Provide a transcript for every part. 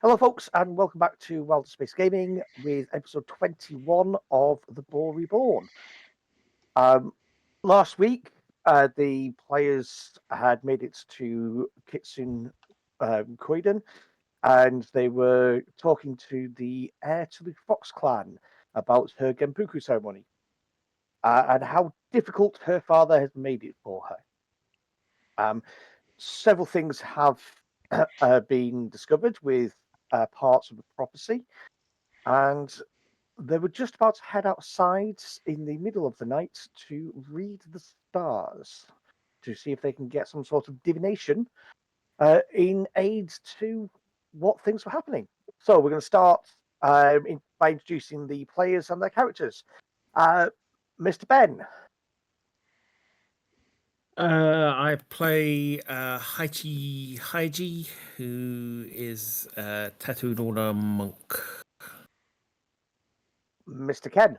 Hello, folks, and welcome back to Wilderspace Gaming with episode 21 of the Boar Reborn. Last week, the players had made it to Kitsune Koiden, and they were talking to the heir to the Fox Clan about her Genpuku ceremony and how difficult her father has made it for her. Several things have been discovered with parts of the prophecy, and they were just about to head outside in the middle of the night to read the stars to see if they can get some sort of divination in aid to what things were happening. So we're going to start by introducing the players and their characters. Mr. Ben. I play Heichi, who is a tattooed order monk. Mr. Ken.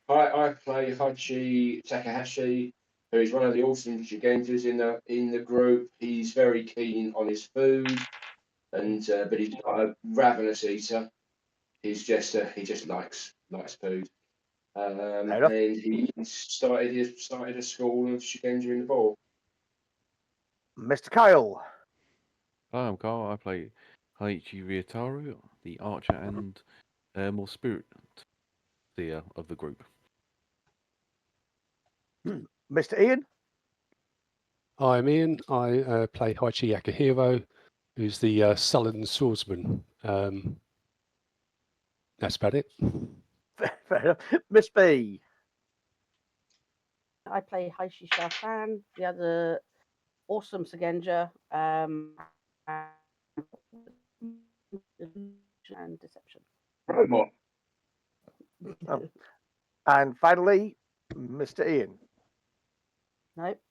I play Heichi Takahashi, who is one of the awesome Shugenjas in the group. He's very keen on his food, and but he's not a ravenous eater. He just likes food. And he started a school of Shugenja in the Boar. Mr. Kyle. Hi, I'm Carl. I play Heichi Ryutao, the archer and more spirit seer of the group. Mr. Ian. I'm Ian. I play Heichi Akihiro, who's the sullen swordsman. That's about it. Fair enough. Miss B. I play Heichi Xiaofan, the other awesome Shugenja, and deception. And finally, Mr. Ian. Nope.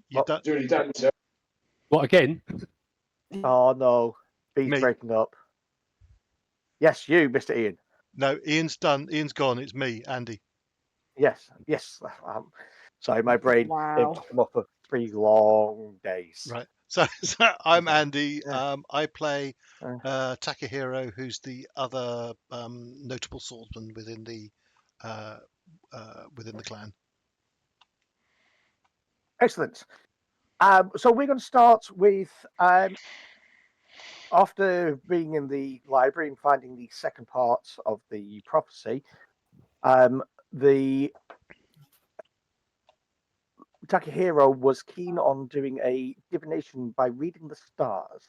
You've done, sir. What again? Oh no, B's Me. breaking up. Yes, you, Mr. Ian. No, Ian's done. Ian's gone. It's me, Andy. Yes. Sorry, my brain Wow. took him off for 3 long days. Right. So I'm Andy. Yeah. I play Takahiro, who's the other notable swordsman within the clan. Excellent. So we're going to start with after being in the library and finding the second part of the prophecy. The Takahiro was keen on doing a divination by reading the stars.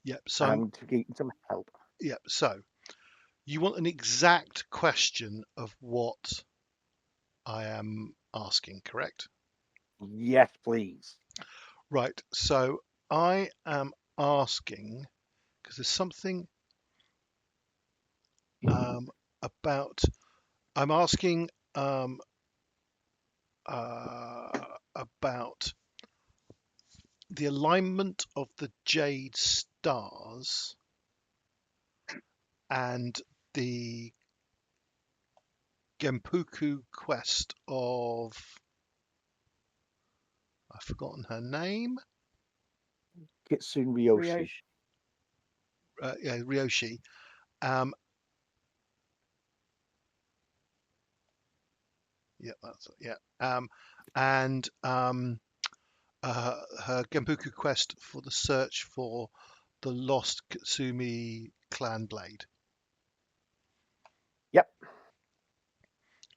Yep. So and to get some help. Yep. So you want an exact question of what I am asking, correct? Yes, please. Right. So I am asking because there's something about. I'm asking about the alignment of the jade stars and the Genpuku quest of. I've forgotten her name. Kitsune Ryoshi. Ryoshi. Yeah, that's it. Yeah. And her Genpuku quest for the search for the lost Kitsune clan blade. Yep.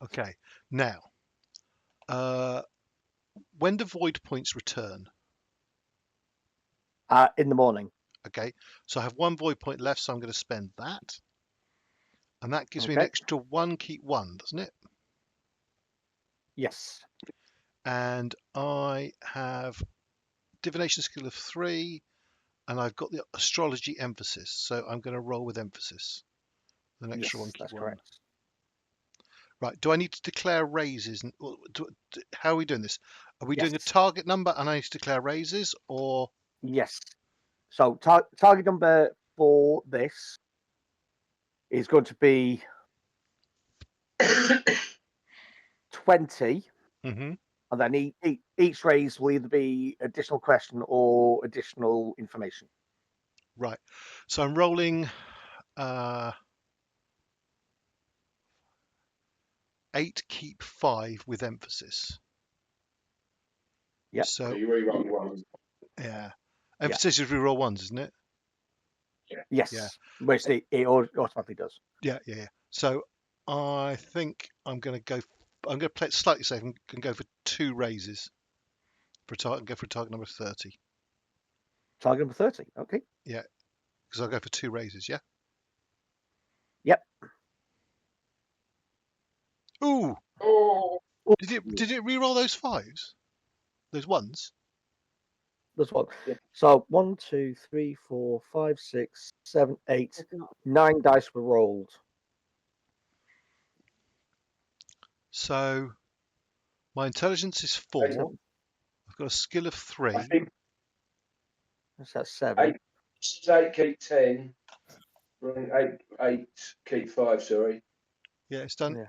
Okay. Now, when do void points return? In the morning. Okay. So I have 1 void point left, so I'm going to spend that. And that gives me an extra 1 keep 1, doesn't it? Yes. And I have divination skill of 3, and I've got the astrology emphasis, so I'm going to roll with emphasis. The extra 1 keep that's 1. correct. Right. Do I need to declare raises? How are we doing this? Are we doing a target number and I need to declare raises, or? Yes. So target number for this is going to be 20. Mm-hmm. And then each raise will either be additional question or additional information. Right. So I'm rolling 8, keep 5 with emphasis. Yep. So So you re-roll one. yeah, emphasis is reroll ones, isn't it? Yes. Yeah. Which it automatically does. Yeah. So I think I'm going to go. I'm going to play it slightly safe and go for 2 raises. Go for target number 30. Target number 30. Okay. Yeah, because I'll go for 2 raises. Yeah. Yep. Ooh. Oh, Did it reroll those 5s? Those 1s? There's one. Yeah. So 1, 2, 3, 4, 5, 6, 7, 8, It's not. 9 dice were rolled. So my intelligence is 4. Okay. I've got a skill of I 3. think That's 7. 8 keep 10. Right, 8 keep 5. Sorry, Yeah, it's done. Yeah.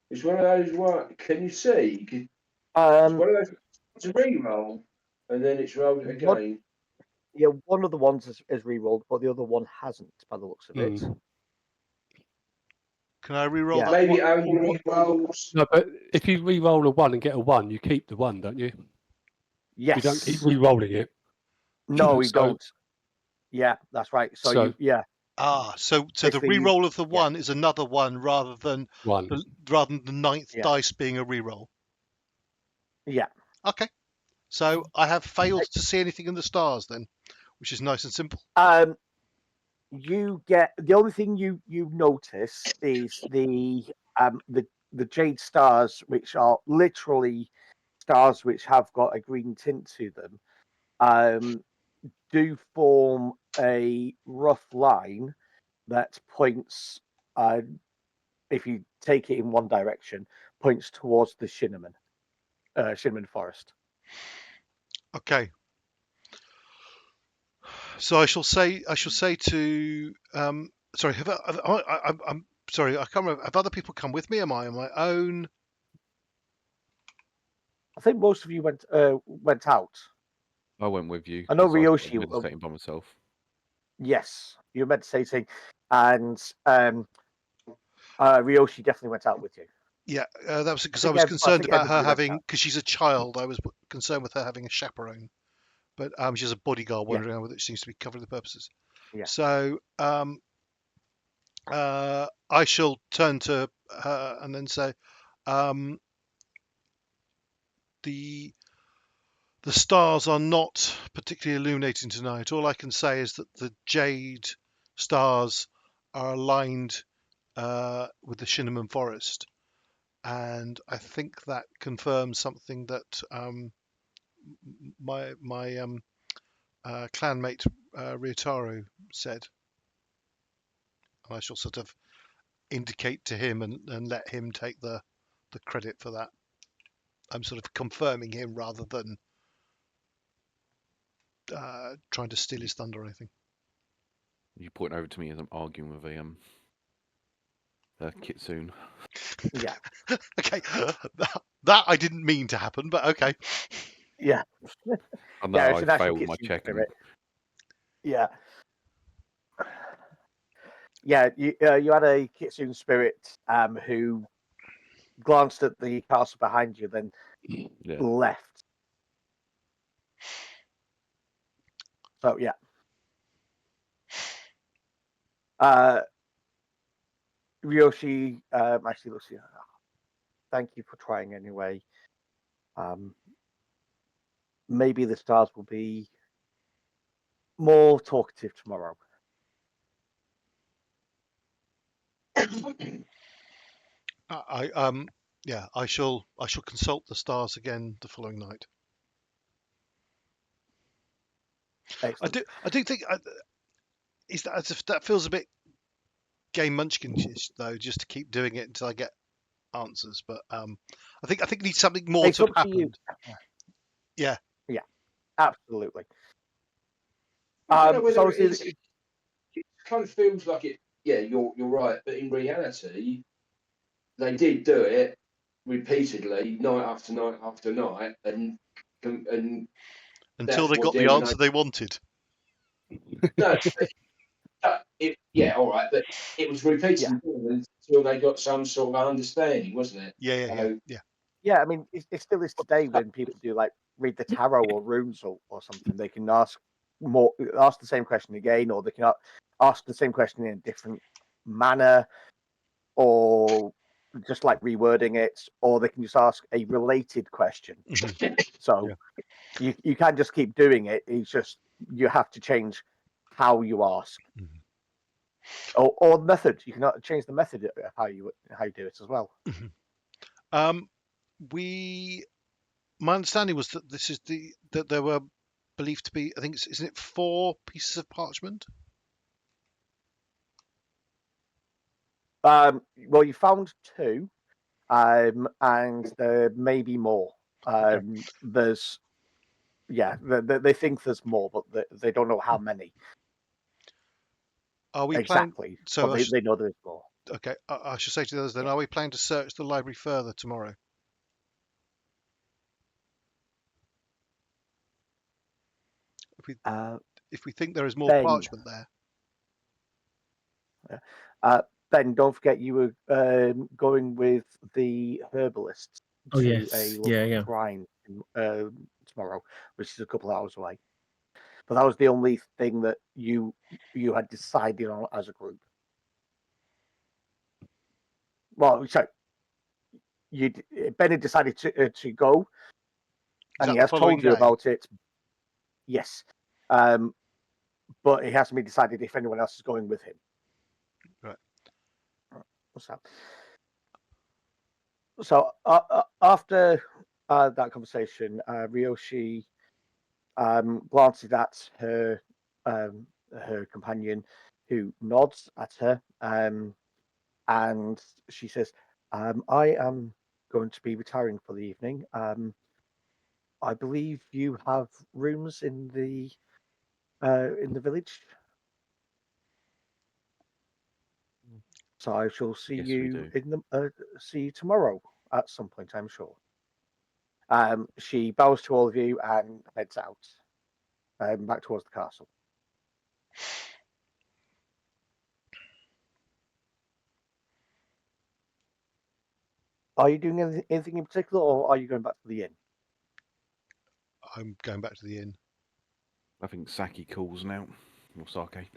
it's one of those. What can you see? It's Um, one of those. It's a re-roll, and then it's rolled What- again. yeah, one of the ones is re-rolled, but the other one hasn't, by the looks of it. Mm. Can I reroll Yeah. that? Maybe What? only re-rolls. No, but if you re-roll a 1 and get a 1, you keep the 1, don't you? Yes. You don't keep re-rolling it. No, we So- don't. Yeah, that's right. So- Yeah. So the Basically, reroll of the yeah. 1 is another 1 rather than 1. the 9th Yeah. dice being a reroll. Yeah. Okay. So I have failed to see anything in the stars then, which is nice and simple. You get the only thing you notice is the jade stars, which are literally stars which have got a green tint to them, do form a rough line that points, if you take it in one direction, points towards the Shinneman Forest. Okay. So I shall say to sorry, I'm sorry, I can't remember. Have other people come with me? Am I on my own? I think most of you went out. I went with you. I know 'cause I was Ryoshi- meditating by myself. Yes, you were meditating, and Ryoshi definitely went out with you. Yeah, that was because I think was I concerned think about her everybody went having, out. because she's a child. I was concerned with her having a chaperone, but she has a bodyguard Yeah. wandering around with it. Seems to be covering the purposes. Yeah. So I shall turn to her and then say, the stars are not particularly illuminating tonight. All I can say is that the jade stars are aligned with the Shinneman Forest, and I think that confirms something that my clanmate Ryutao said. I shall sort of indicate to him and let him take the credit for that. I'm sort of confirming him rather than trying to steal his thunder or anything. You point over to me as I'm arguing with a kitsune. Yeah. Okay, that I didn't mean to happen, but okay. Yeah. I know Yeah, it's an I actual failed my kitsune check. And spirit. Yeah. Yeah, you had a kitsune spirit who glanced at the castle behind you, then yeah, left. So yeah. Ryoshi actually looks at you. Thank you for trying anyway. Maybe the stars will be more talkative tomorrow. I shall consult the stars again the following night. Excellent. I do think that feels a bit game munchkinish though, just to keep doing it until I get answers. But I think it needs something more It's to have up to you. happened. Yeah. Yeah. Absolutely. I don't know whether So it kind of feels like it. Yeah, you're right, but in reality, they did do it, repeatedly, night after night after night, and Until that's they what got the answer they wanted. No, yeah, all right, but it was repeatedly until they got some sort of understanding, wasn't it? Yeah. Yeah, I mean, it still is today when people do like read the tarot or runes or something. They can ask the same question again, or they can ask the same question in a different manner, or just like rewording it, or they can just ask a related question. So you can't just keep doing it. It's just you have to change how you ask, or method. You can change the method of how you do it as well. My understanding was that that there were believed to be, I think isn't it 4 pieces of parchment? Well, you found 2, and there may be more. There's, they think there's more, but they don't know how many Are we exactly. So but they know there's more. Okay, I should say to the others then, are we planning to search the library further tomorrow? If we think there is more parchment there. Ben, don't forget you were going with the herbalist to a local shrine tomorrow, which is a couple of hours away. But that was the only thing that you had decided on as a group. Well, so Ben had decided to go, and he has told you about it. Yes, but it hasn't been decided if anyone else is going with him. Right. So after that conversation, Ryoshi glances at her companion, who nods at her, and she says, "I am going to be retiring for the evening. I believe you have rooms in the village, so I shall see you see you tomorrow at some point, I'm sure." She bows to all of you and heads out back towards the castle. Are you doing anything in particular, or are you going back to the inn? I'm going back to the inn. I think Saki calls now, or Sake.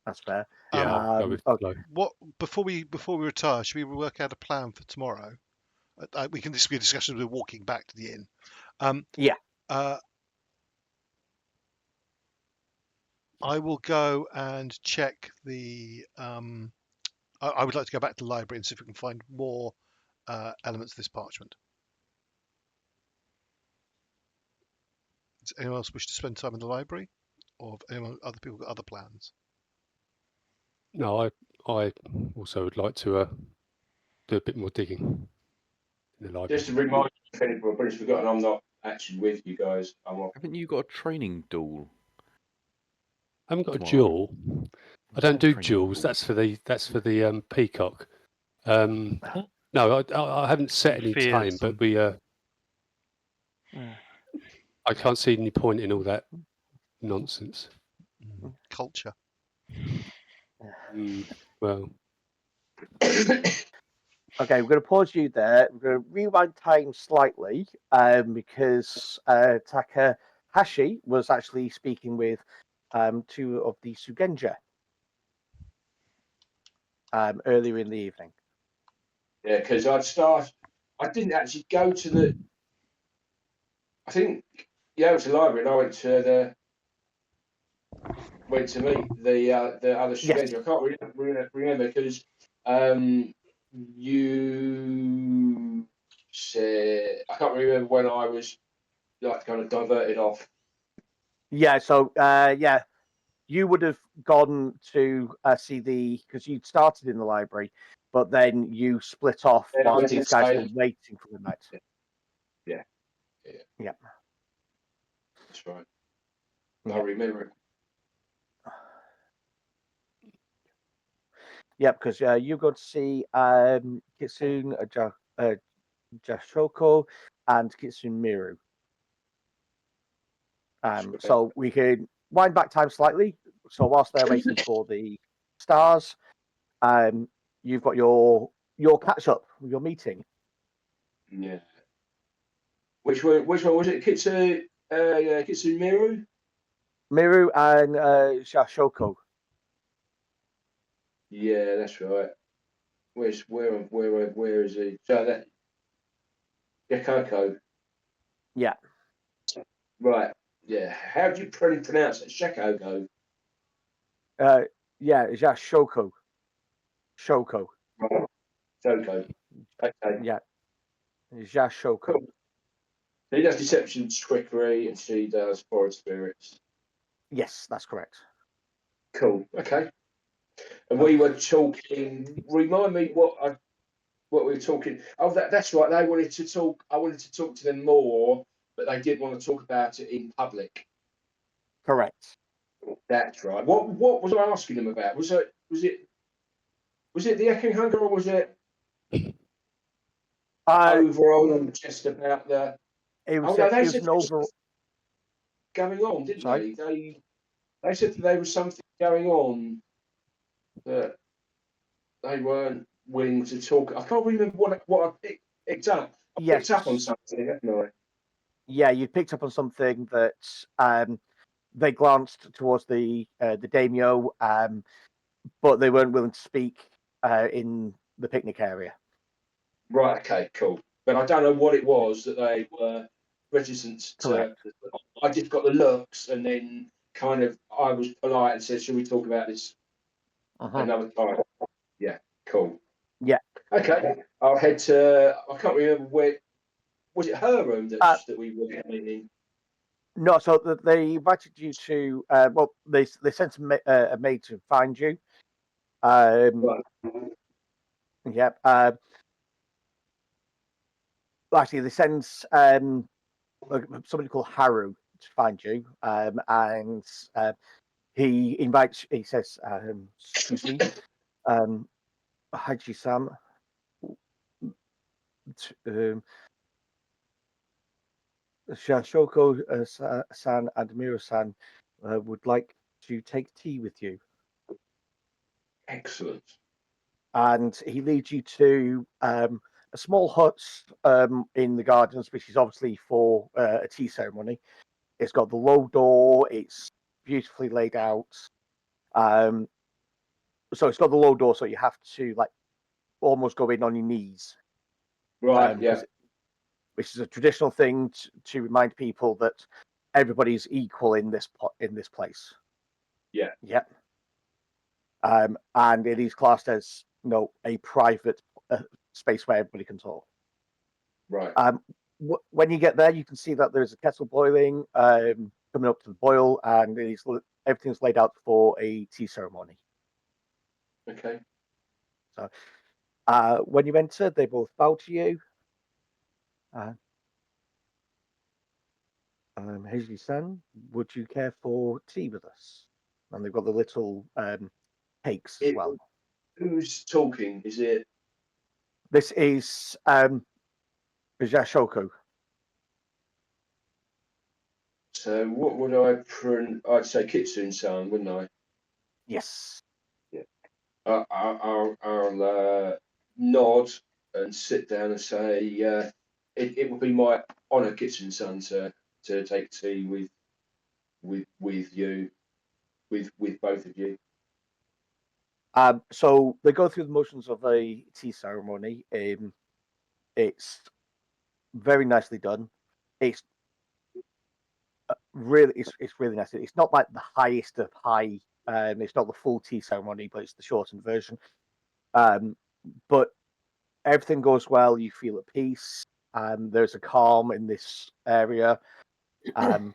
That's fair. Yeah. Okay. What before we retire, should we work out a plan for tomorrow? We can be a discussion with walking back to the inn. Yeah. I will go and check the. I would like to go back to the library and see if we can find more elements of this parchment. Does anyone else wish to spend time in the library, or have other people got other plans? No, I also would like to do a bit more digging in the library. Just to remind you, if anybody's forgotten, I'm not actually with you guys. Haven't you got a training duel? I haven't got a duel. I don't do duels. That's for the peacock. No, I haven't set any time, but we. I can't see any point in all that nonsense. Culture. Okay, Well. we're going to pause you there. We're going to rewind time slightly because Takahashi was actually speaking with 2 of the Shugenja earlier in the evening. Yeah, because I didn't actually go to the. I think it was the library, and I went to meet the other Shugenja. I can't remember because you said I can't remember when I was like kind of diverted off. Yeah, so you would have gone to see because you'd started in the library, but then you split off while these guys were waiting for the night. Yeah. That's right. I remember it. Yeah, because you go to see Kitsune, Jashoko, and Kitsune Miru. So we can wind back time slightly. So whilst they're waiting for the stars, you've got your catch up, your meeting. Yeah. Which one was it? Kitsune Miru? Miru and Shashoko. Yeah, that's right. Where is he? So that Yakako. Yeah. Right. Yeah. How do you pronounce it? Shakoko. Yeah, Shashoko. Shoko. Right. Shoko. Okay. Yeah. Shashoko. Cool. He does deception, trickery, and she does forest spirits. Yes, that's correct. Cool. Okay. And we were talking. Remind me what we were talking. Oh, that's right. They wanted to talk. I wanted to talk to them more, but they didn't want to talk about it in public. Correct. That's right. What was I asking them about? Was it the Echo Hunger, or was it overall just about the? It was. Oh no, It they was said an overall. going on, didn't Sorry? They said that there was something going on that they weren't willing to talk. I can't remember what I picked up. I picked up on Yes. something, haven't I? Yeah, you picked up on something that they glanced towards the daimyo, but they weren't willing to speak in the picnic area. Right. Okay. Cool. But I don't know what it was that they were reticent to. Correct. I just got the looks, and then kind of I was polite and said, "Shall we talk about this another time?" Yeah. Cool. Yeah. Okay. I'll head to. I can't remember where. Was it her room that we were meeting? No, so they invited you to. Well, they sent a maid to find you. Right. Yep. Actually, they send somebody called Haru to find you, and he invites. He says, "Excuse me, Heichi-san, Shashoko-san and Miru-san would like to take tea with you." Excellent. And he leads you to a small hut in the gardens, which is obviously for a tea ceremony. It's got the low door. It's beautifully laid out. So it's got the low door, so you have to like almost go in on your knees. Right. Yeah. Which is a traditional thing to remind people that everybody's equal in this place. Yeah. Yep. And it is classed as a private space where everybody can talk. Right. When you get there, you can see that there's a kettle boiling, coming up to the boil, and everything's laid out for a tea ceremony. Okay. So when you enter, they both bow to you. Heichi-san, would you care for tea with us? And they've got the little cakes as well. Who's talking? Is it? This is Jashoko. So what would I'd say Kitsune-san, wouldn't I? Yes. Yeah. I'll nod and sit down and say it would be my honour, Kitsune-san, to take tea with you, with both of you. So they go through the motions of a tea ceremony. It's very nicely done. It's it's really nice. It's not like the highest of high. It's not the full tea ceremony, but it's the shortened version. But everything goes well. You feel at peace. There's a calm in this area. And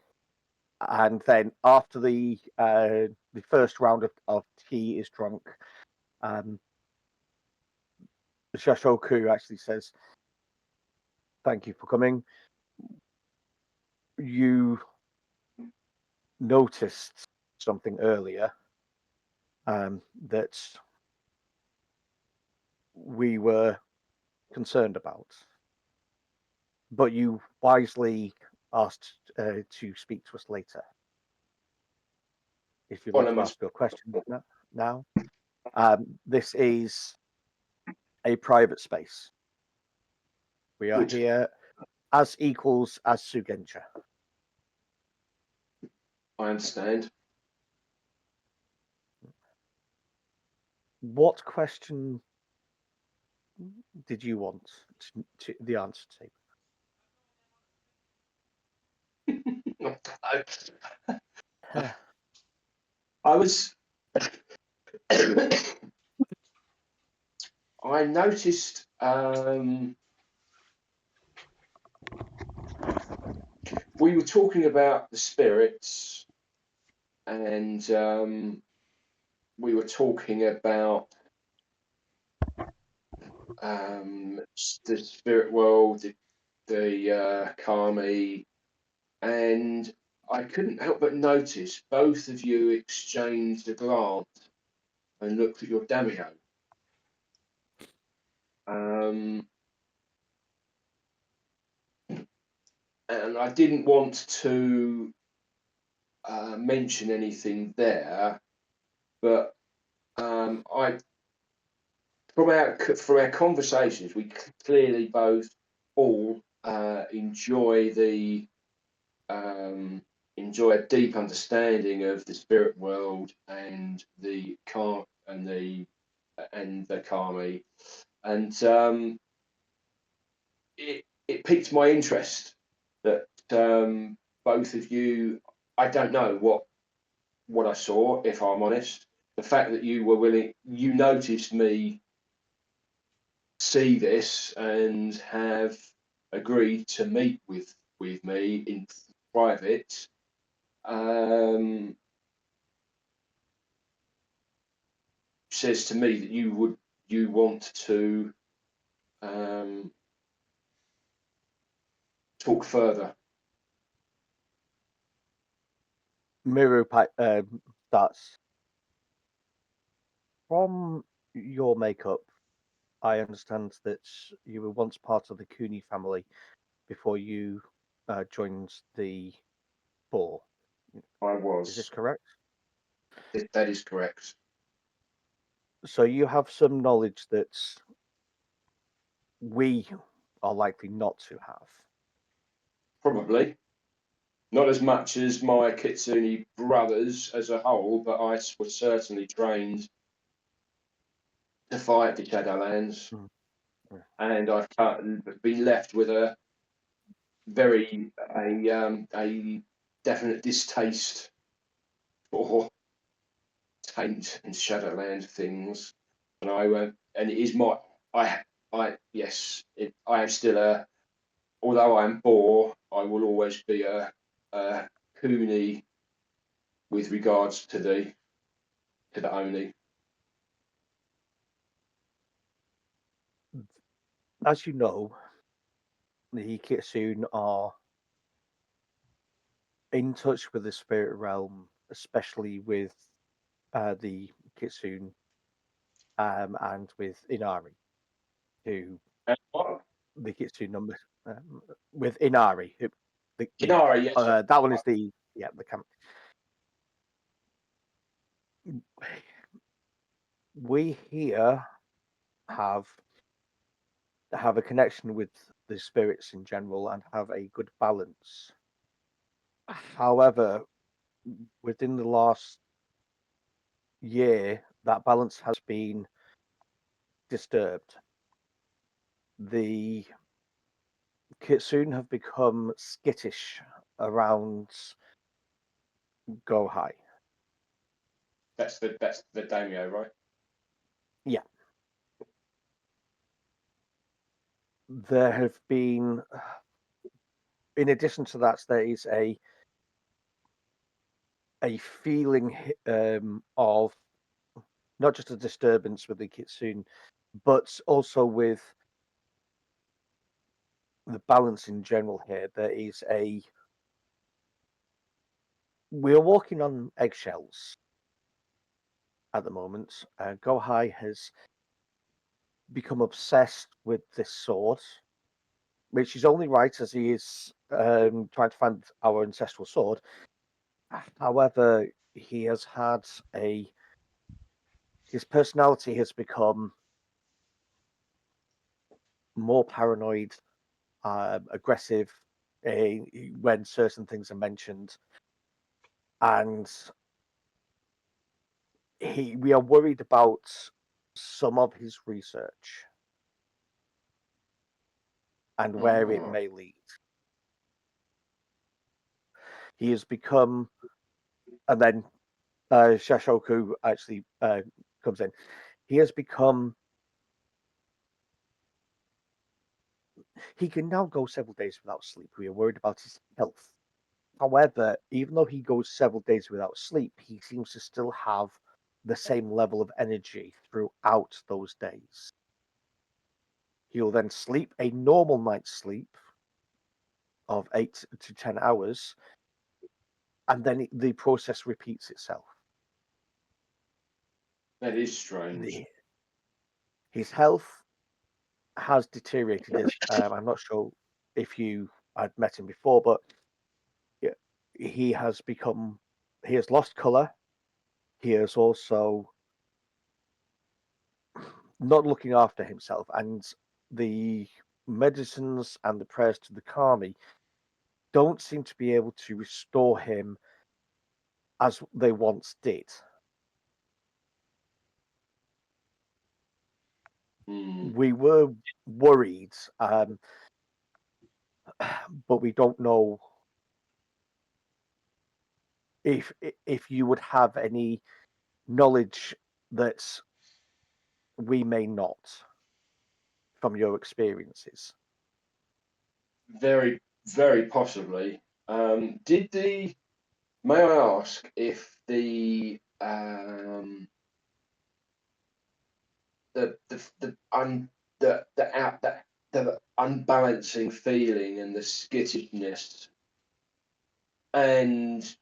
then after the first round of tea is drunk, the Shashoku actually says, "Thank you for coming. You noticed something earlier that we were concerned about. But you wisely asked to speak to us later. If you'd like to ask your question now. This is a private space. We are here as equals as Shugenja. I understand. What question did you want the answer to? I was. I noticed. We were talking about the spirits, and we were talking about the spirit world, the Kami, and I couldn't help but notice both of you exchanged a glance and looked at your daimyo. And I didn't want to mention anything there, but from our conversations, we clearly both all enjoy a deep understanding of the spirit world and the Kami, and it piqued my interest that both of you. I don't know what I saw, if I'm honest. The fact that you were willing, you noticed me see this and have agreed to meet with me in private, says to me that you want to talk further. Miru starts. From your makeup, I understand that you were once part of the Kuni family before you joined the Boar. I was. Is this correct? That is correct. So you have some knowledge that we are likely not to have. Probably. Not as much as my Kitsune brothers as a whole, but I was certainly trained to fight the Shadowlands, and I've been left with a definite distaste for taint and Shadowland things, and and it is I am still although I'm Boar, I will always be a Kuni with regards to the Oni. As you know, the Kitsune are in touch with the spirit realm, especially with the Kitsune and with Inari, who the Kitsune number with Inari. Inari, yes. That one is the camp. We here have a connection with the spirits in general and have a good balance. However, within the last year, that balance has been disturbed. The Kitsune have become skittish around Gohai. That's the daimyo, right? Yeah. There have been, in addition to that, there is a feeling of not just a disturbance with the Kitsune, but also with the balance in general here. There is we're walking on eggshells at the moment. Gohai has become obsessed with this sword, which is only right as he is trying to find our ancestral sword. However, he has had his personality has become more paranoid, aggressive when certain things are mentioned, and we are worried about some of his research and where it may lead. He has become, and then Shashoku actually comes in. He has become. He can now go several days without sleep. We are worried about his health. However, even though he goes several days without sleep, he seems to still have the same level of energy throughout those days. He'll then sleep a normal night's sleep of 8 to 10 hours, and then the process repeats itself. That is strange. His health has deteriorated. I'm not sure if you had met him before, but he has lost color. He is also not looking after himself, and the medicines and the prayers to the kami don't seem to be able to restore him as they once did. We were worried, but we don't know if you would have any knowledge that we may not from your experiences. Very, very possibly. May I ask if the unbalancing feeling and the skittishness and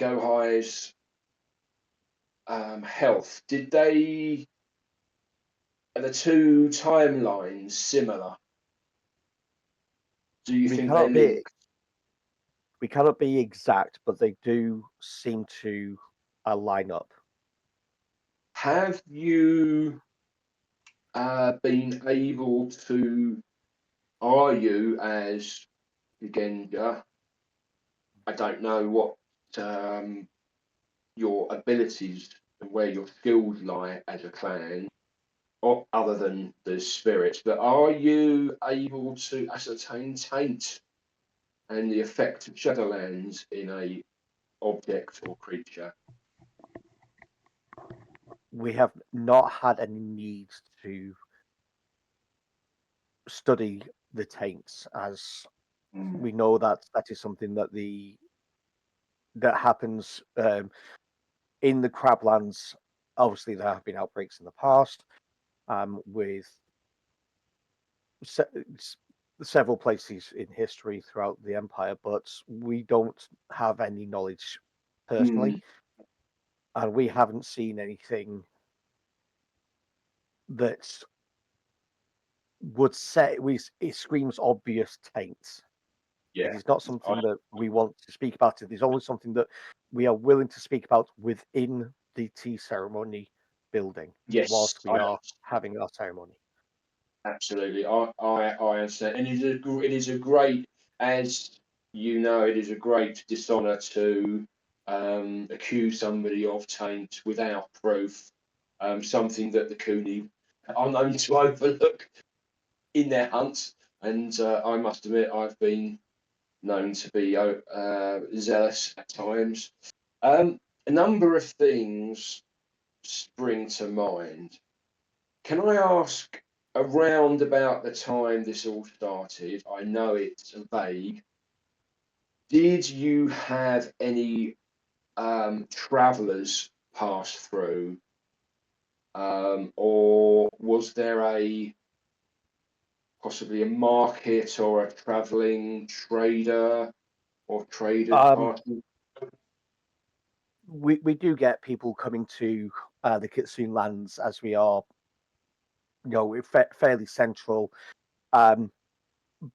Gohai's health, are the two timelines similar? Do you think they're linked? We cannot be exact, but they do seem to line up. Have you been able to, are you as Shugenja, I don't know what your abilities and where your skills lie as a clan, or other than the spirits, but are you able to ascertain taint and the effect of Shadowlands in a object or creature? We have not had any need to study the taints, as we know that is something that happens in the Crablands. Obviously, there have been outbreaks in the past with several places in history throughout the Empire, but we don't have any knowledge personally, and we haven't seen anything that would say it screams obvious taints. Yeah. It is not something that we want to speak about. It is only something that we are willing to speak about within the tea ceremony building, Yes, whilst we are having our ceremony. Absolutely, I understand, and it is a great, as you know, it is a great dishonour to accuse somebody of taint without proof, something that the Cooney are known to overlook in their hunts, and I must admit I've been known to be zealous at times. A number of things spring to mind. Can I ask, around about the time this all started, I know it's vague, did you have any travellers pass through, or was there possibly a market or a travelling trader or traders passing? We do get people coming to the Kitsune lands as we are fairly central.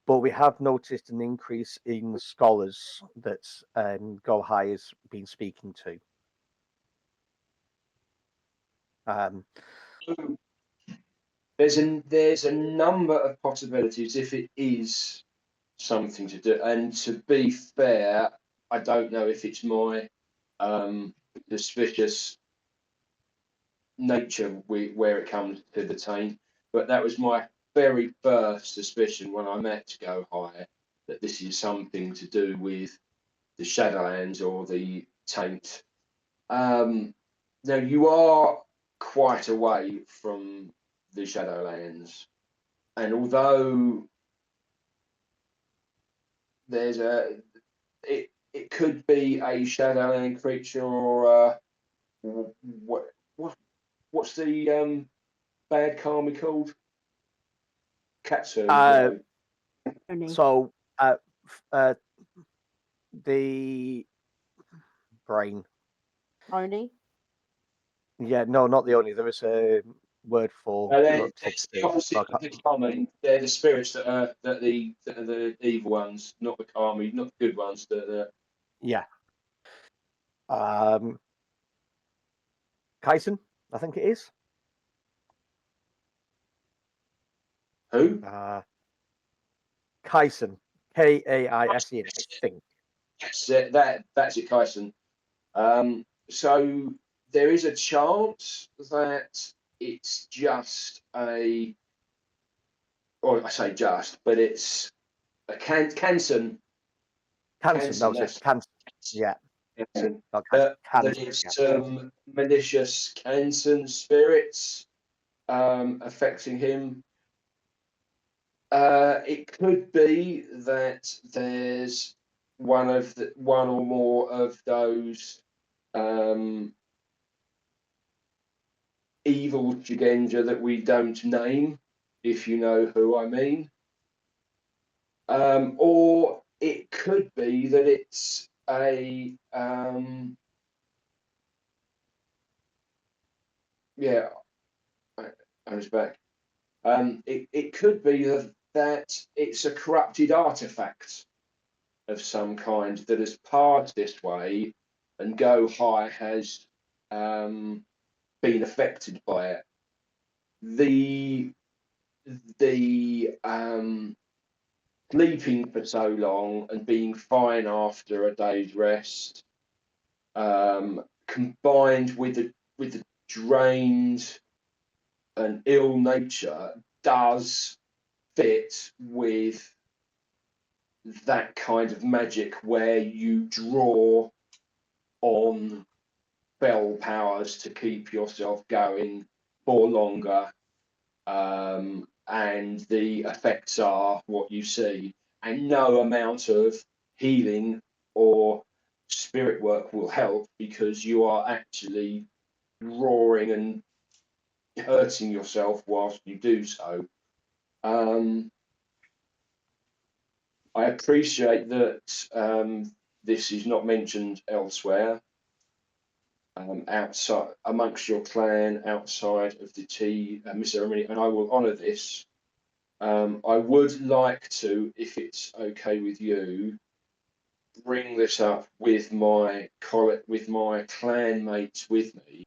But we have noticed an increase in the scholars that Go High has been speaking to. There's a number of possibilities if it is something to do. And to be fair, I don't know if it's my suspicious nature where it comes to the taint, but that was my very first suspicion when I met Go High, that this is something to do with the Shadowlands or the taint. Now you are quite away from the Shadowlands, and although there's it could be a Shadowland creature or what's the bad kami called? Katsu. So the brain. Oni? Yeah, no, not the only. There is a word for. They're the opposite of the kami. They're the spirits that are the evil ones, not the kami, not the good ones. Yeah. Kaisen, I think it is. Who? Kaisen. Kaisen, I think. Yes, that's it, Kaisen. So there is a chance that it's just a, or I say just, but it's a Kansen. Kansen, that was it. Kansen. Yeah. Kansen. No, That Kansen, it's malicious Kansen spirits affecting him. It could be that there's one or more of those evil Shugenja that we don't name, if you know who I mean. Or it could be that it's a yeah, I was back. It could be that it's a corrupted artifact of some kind that has passed this way, and Go High has been affected by it. The sleeping for so long and being fine after a day's rest, combined with the drained and ill nature, does fit with that kind of magic where you draw on spell powers to keep yourself going for longer, and the effects are what you see, and no amount of healing or spirit work will help because you are actually roaring and hurting yourself whilst you do so. I appreciate that this is not mentioned elsewhere, outside amongst your clan, outside of the tea ceremony, and I will honour this. I would like to, if it's okay with you, bring this up with my clan mates with me.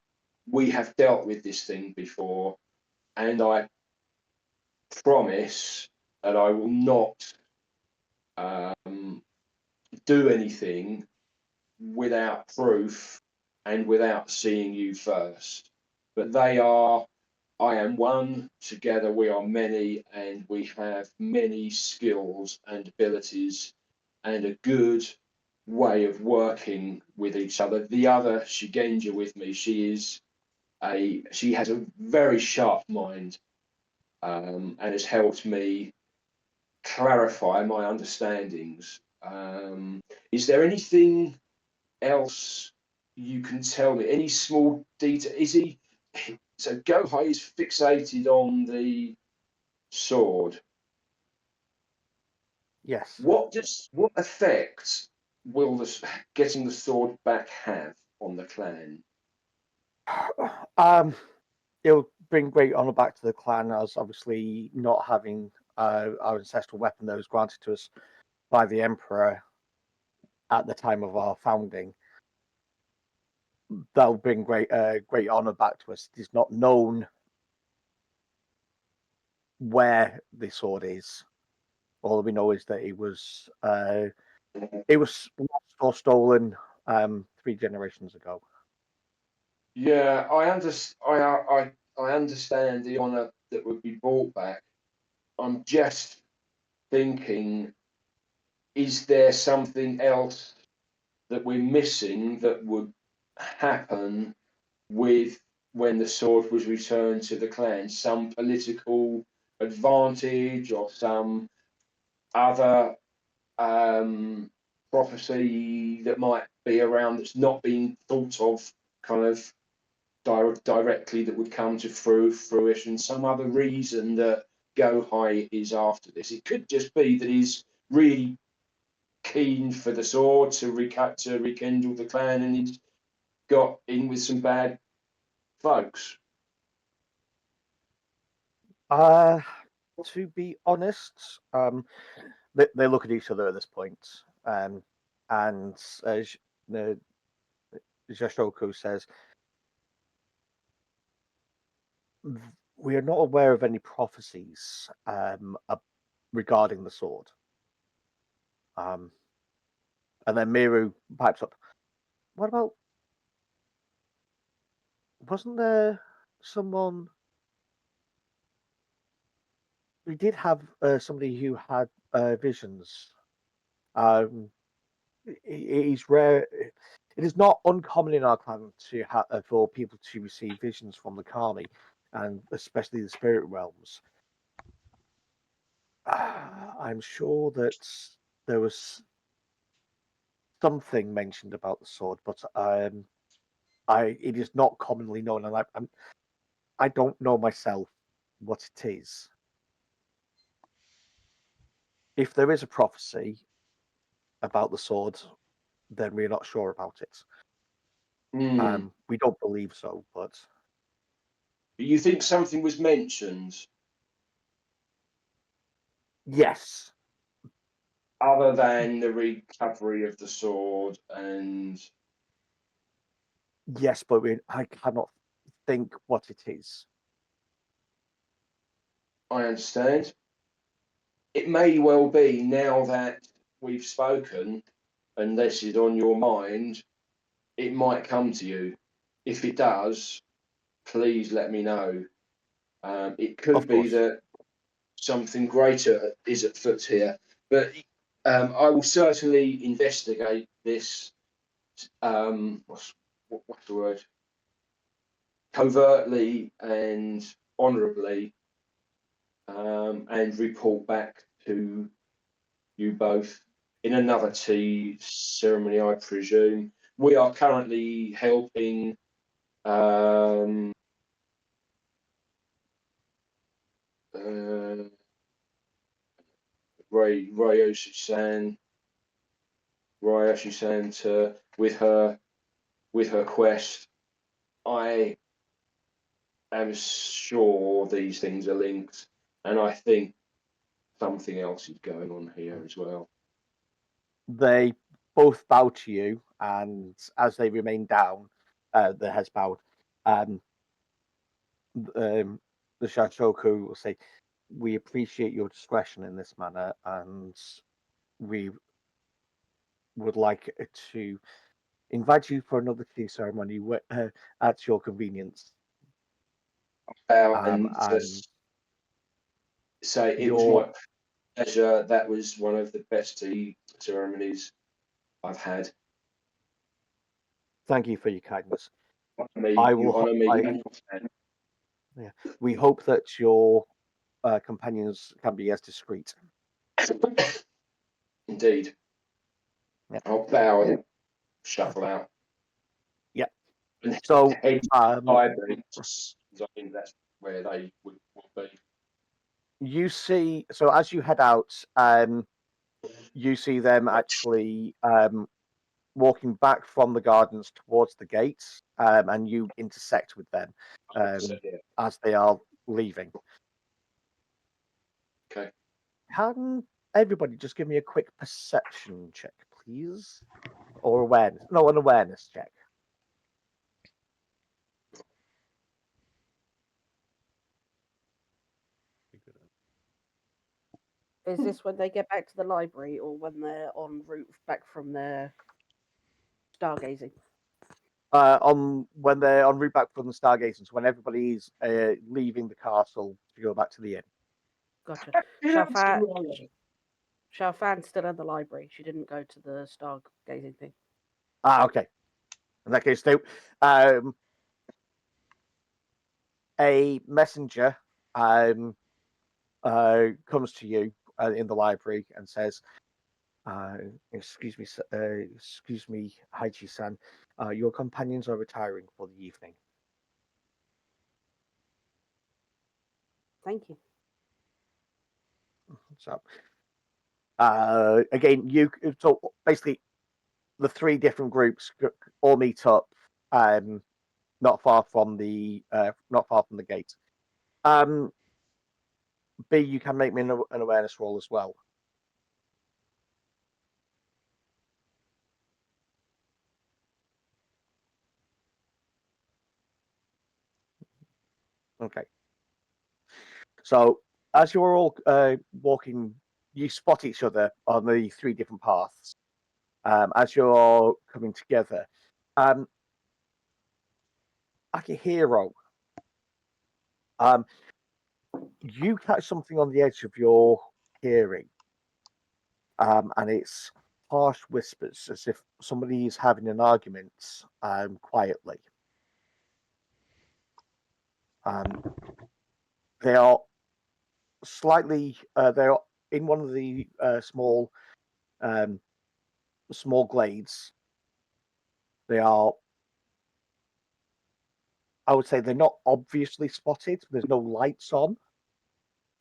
We have dealt with this thing before, and I promise that I will not do anything without proof and without seeing you first. But I am one, together we are many, and we have many skills and abilities and a good way of working with each other. The other Shugenja with me, she has a very sharp mind, and has helped me clarify my understandings. Is there anything else you can tell me? Any small detail? So Go High is fixated on the sword. Yes. What effect will getting the sword back have on the clan? It'll bring great honor back to the clan, as obviously not having our ancestral weapon that was granted to us by the Emperor at the time of our founding. That'll bring great honor back to us. It is not known where the sword is. All we know is that it was lost or stolen 3 generations ago. Yeah, I understand the honour that would be brought back. I'm just thinking, is there something else that we're missing that would happen with when the sword was returned to the clan? Some political advantage or some other prophecy that might be around that's not being thought of kind of directly, that would come to fruition, some other reason that Gohai is after this. It could just be that he's really keen for the sword to rekindle the clan, and he's got in with some bad folks. To be honest, they look at each other at this point, and the Jashoku says, "We are not aware of any prophecies regarding the sword." And then Miru pipes up, "What about? Wasn't there someone? We did have somebody who had visions. It is rare. It is not uncommon in our clan to for people to receive visions from the Kami, and especially the spirit realms. I'm sure that there was something mentioned about the sword, but it is not commonly known, and I don't know myself what it is. If there is a prophecy about the sword, then we're not sure about it. We don't believe so, but You think something was mentioned? yes. Other than the recovery of the sword and... Yes, but I cannot think what it is. I understand. It may well be, now that we've spoken and this is on your mind, it might come to you. If it does, please let me know. It could be that something greater is at foot here, but I will certainly investigate this. What's the word? Covertly and honourably, and report back to you both in another tea ceremony, I presume. We are currently helping Ryoshi-san with her quest. I am sure these things are linked, and I think something else is going on here as well. They both bow to you, and as they remain down, their heads bowed. The Shachoku will say, "We appreciate your discretion in this manner, and we would like to invite you for another tea ceremony at your convenience." And just say it was my pleasure. That was one of the best tea ceremonies I've had. Thank you for your kindness. I will honour me. Yeah, we hope that your companions can be as discreet. Indeed. Yeah. I'll bow and shuffle out. Yeah. So, I think that's where they will be. You see, so as you head out, you see them actually walking back from the gardens towards the gates, and you intersect with them So, yeah. as they are leaving. Okay. Can everybody just give me a quick perception check, please? Or awareness? No, an awareness check. Is this when they get back to the library or when they're en route back from their stargazing? On when they're en route back from the stargazing, so when everybody's leaving the castle to go back to the inn. Gotcha. Yeah, Xiaofan's still in the library. She didn't go to the stargazing thing. Ah, okay. In that case, a messenger comes to you in the library and says, excuse me, Heichi-san, your companions are retiring for the evening. Thank you. So, again, so basically the three different groups all meet up, not far from the gate. B, you can make me an awareness roll as well. Okay. So as you're all walking, you spot each other on the three different paths. As you're all coming together, Akihiro, you catch something on the edge of your hearing, and it's harsh whispers, as if somebody is having an argument quietly. They are slightly. They're in one of the small glades. They are. I would say they're not obviously spotted. There's no lights on,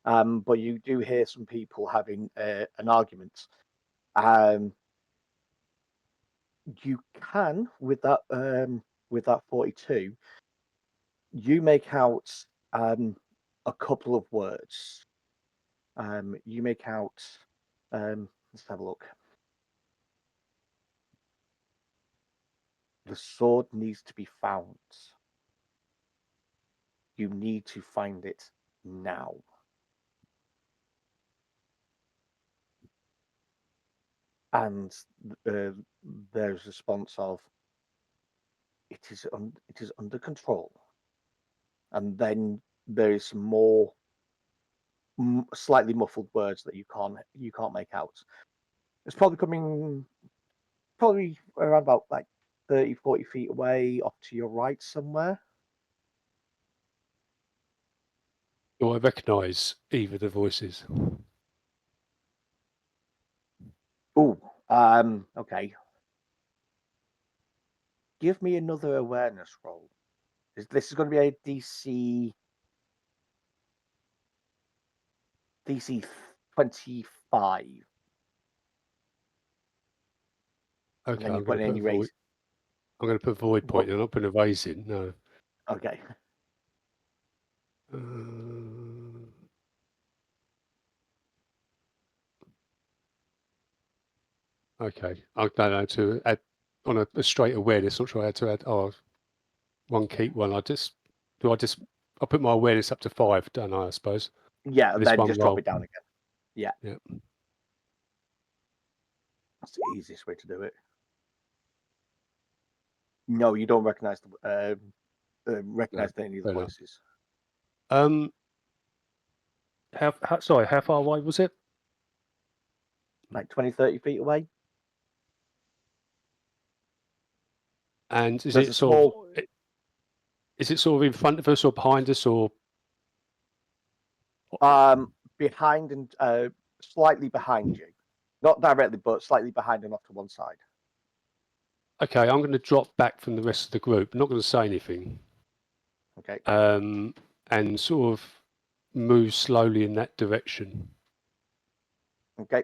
but you do hear some people having an argument. You can with that 42. You make out a couple of words. You make out. Let's have a look. The sword needs to be found. You need to find it now. And there's a response of, it is under control. And then there is some more slightly muffled words that you can't make out. It's probably coming around about like 30-40 feet away, off to your right somewhere. Do I recognise either of the voices? Oh, okay. Give me another awareness roll. This is going to be a DC 25. Okay, I'm I'm going to put void point. I'm not putting a raise in. No. Okay. Okay, I don't know to add on a straight awareness. Not sure how to add. Oh, one keep one. I put my awareness up to 5, don't I suppose. Yeah, and then just drop it down again. Yeah. Yeah. That's the easiest way to do it. No, you don't recognize any of the voices. How far away was it? Like 20-30 feet away. And is it sort of in front of us or behind us or? Behind and slightly behind you, not directly, but slightly behind and off to one side. Okay, I'm going to drop back from the rest of the group. I'm not going to say anything. Okay. And sort of move slowly in that direction. Okay.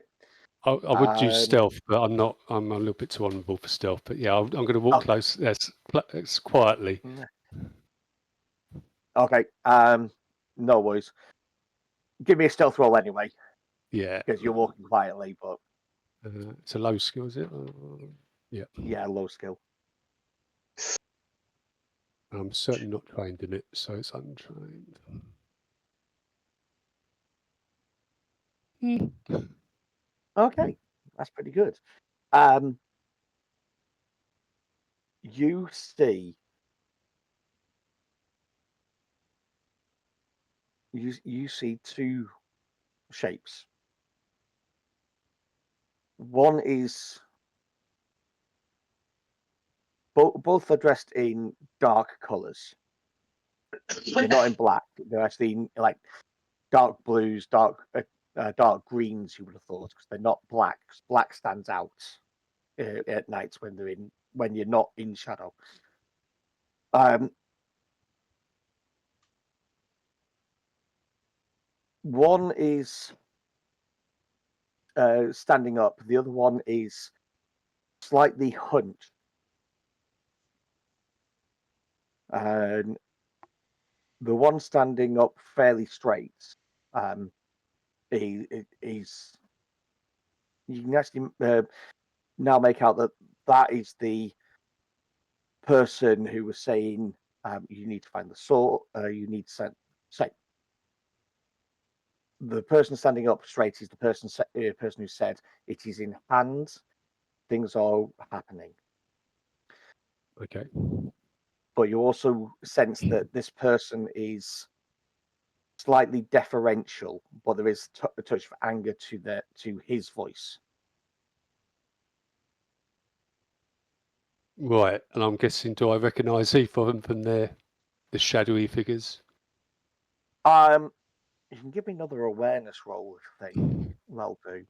I would use stealth, but I'm not. I'm a little bit too honourable for stealth. But yeah, I'm going to walk close. That's quietly. Okay. No worries. Give me a stealth roll anyway, Yeah. because you're walking quietly. But it's a low skill, is it? Yeah. Yeah, low skill. I'm certainly not trained in it, so it's untrained. Okay, that's pretty good. You see, you see two shapes. One is both are dressed in dark colors. They're not in black. They're actually in, like dark blues, dark greens. You would have thought, because they're not black. Black stands out at night when you're not in shadow. One is standing up. The other one is slightly hunched. And the one standing up fairly straight, he's you can actually now make out that is the person who was saying you need to find the sword. You need to say the person standing up straight is the person who said it is in hand. Things are happening. Okay. But you also sense that this person is slightly deferential, but there is a touch of anger to his voice. Right, and I'm guessing, do I recognise either of them from the shadowy figures? You can give me another awareness roll, I think. Well, do.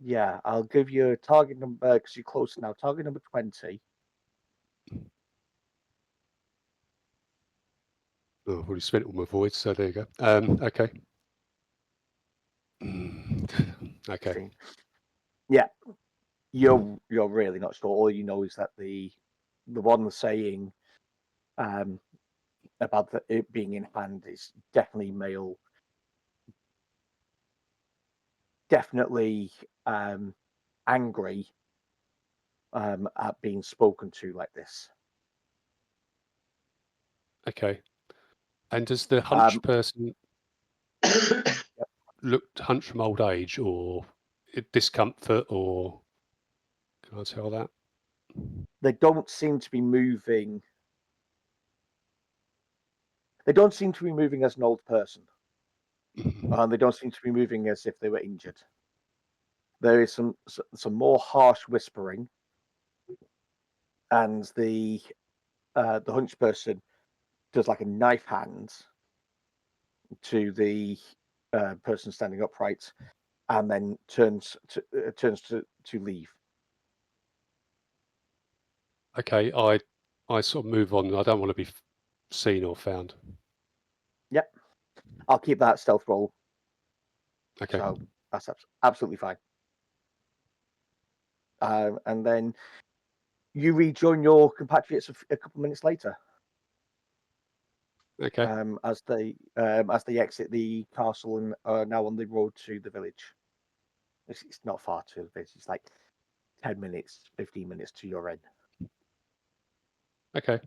Yeah, I'll give you a target number because you're close now. Target number 20. Oh, I've already spent all my voids, so there you go. Okay. Okay. Yeah, you're really not sure. All you know is that the one saying about it being in hand is definitely male. Definitely angry at being spoken to like this. Okay. And does the hunched person look hunched from old age or discomfort, or can I tell that? They don't seem to be moving. They don't seem to be moving as an old person. They don't seem to be moving as if they were injured. There is some more harsh whispering, and the hunched person does like a knife hand to the person standing upright, and then turns to leave. Okay, I sort of move on. I don't want to be seen or found. Yep, I'll keep that stealth roll. Okay. So that's absolutely fine. And then you rejoin your compatriots a couple of minutes later. Okay. As they exit the castle and are now on the road to the village. It's not far to the village. It's like 10 minutes, 15 minutes to your end. Okay.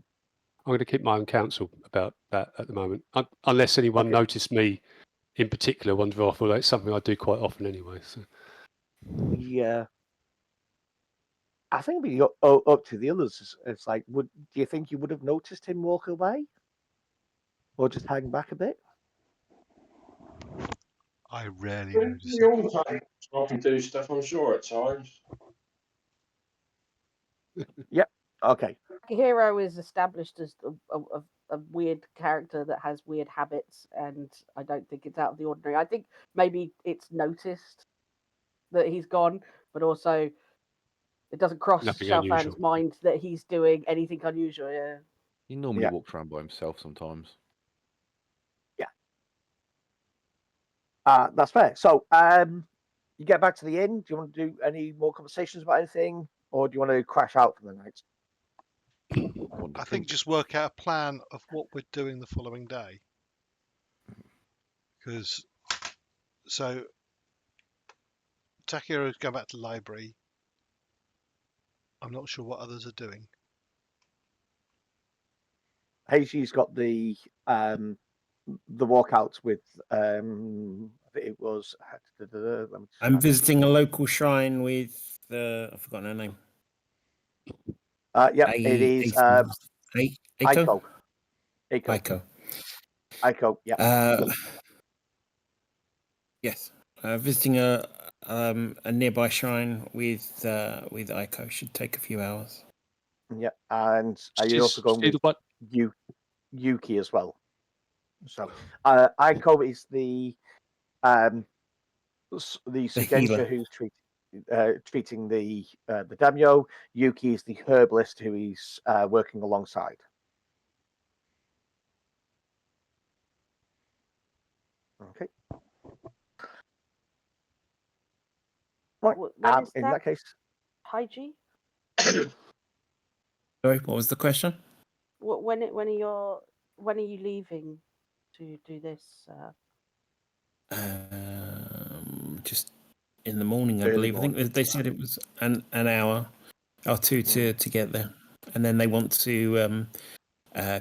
I'm going to keep my own counsel about that at the moment, unless anyone noticed me in particular wander off. Although it's something I do quite often anyway. So. Yeah, I think it'd be up to the others. It's like, do you think you would have noticed him walk away, or just hang back a bit? I rarely We notice we all stop and do stuff, I'm sure, at times. Yep. Okay. Akihiro is established as a weird character that has weird habits, and I don't think it's out of the ordinary. I think maybe it's noticed that he's gone, but also it doesn't cross Xiaofan's mind that he's doing anything unusual. Yeah. He normally walks around by himself sometimes. Yeah. That's fair. So, you get back to the inn. Do you want to do any more conversations about anything, or do you want to crash out for the night? I think just work out a plan of what we're doing the following day. Because so Takehiro's going back to the library. I'm not sure what others are doing. Heichi's got the walkouts with I think it was. I'm visiting a local shrine with I've forgotten her name. Yeah, it is Aiko. Aiko, yeah. Yes, visiting a nearby shrine with Aiko should take a few hours. Yeah, and are you also going with Yuki as well? So, Aiko is the Shugenja who's treating the daimyo. Yuki is the herbalist who he's working alongside. Okay. Right. In that case, Heichi? Sorry, what was the question? When are you leaving to do this? Just in the morning, I believe. Morning. I think they said it was an hour or two to get there, and then they want to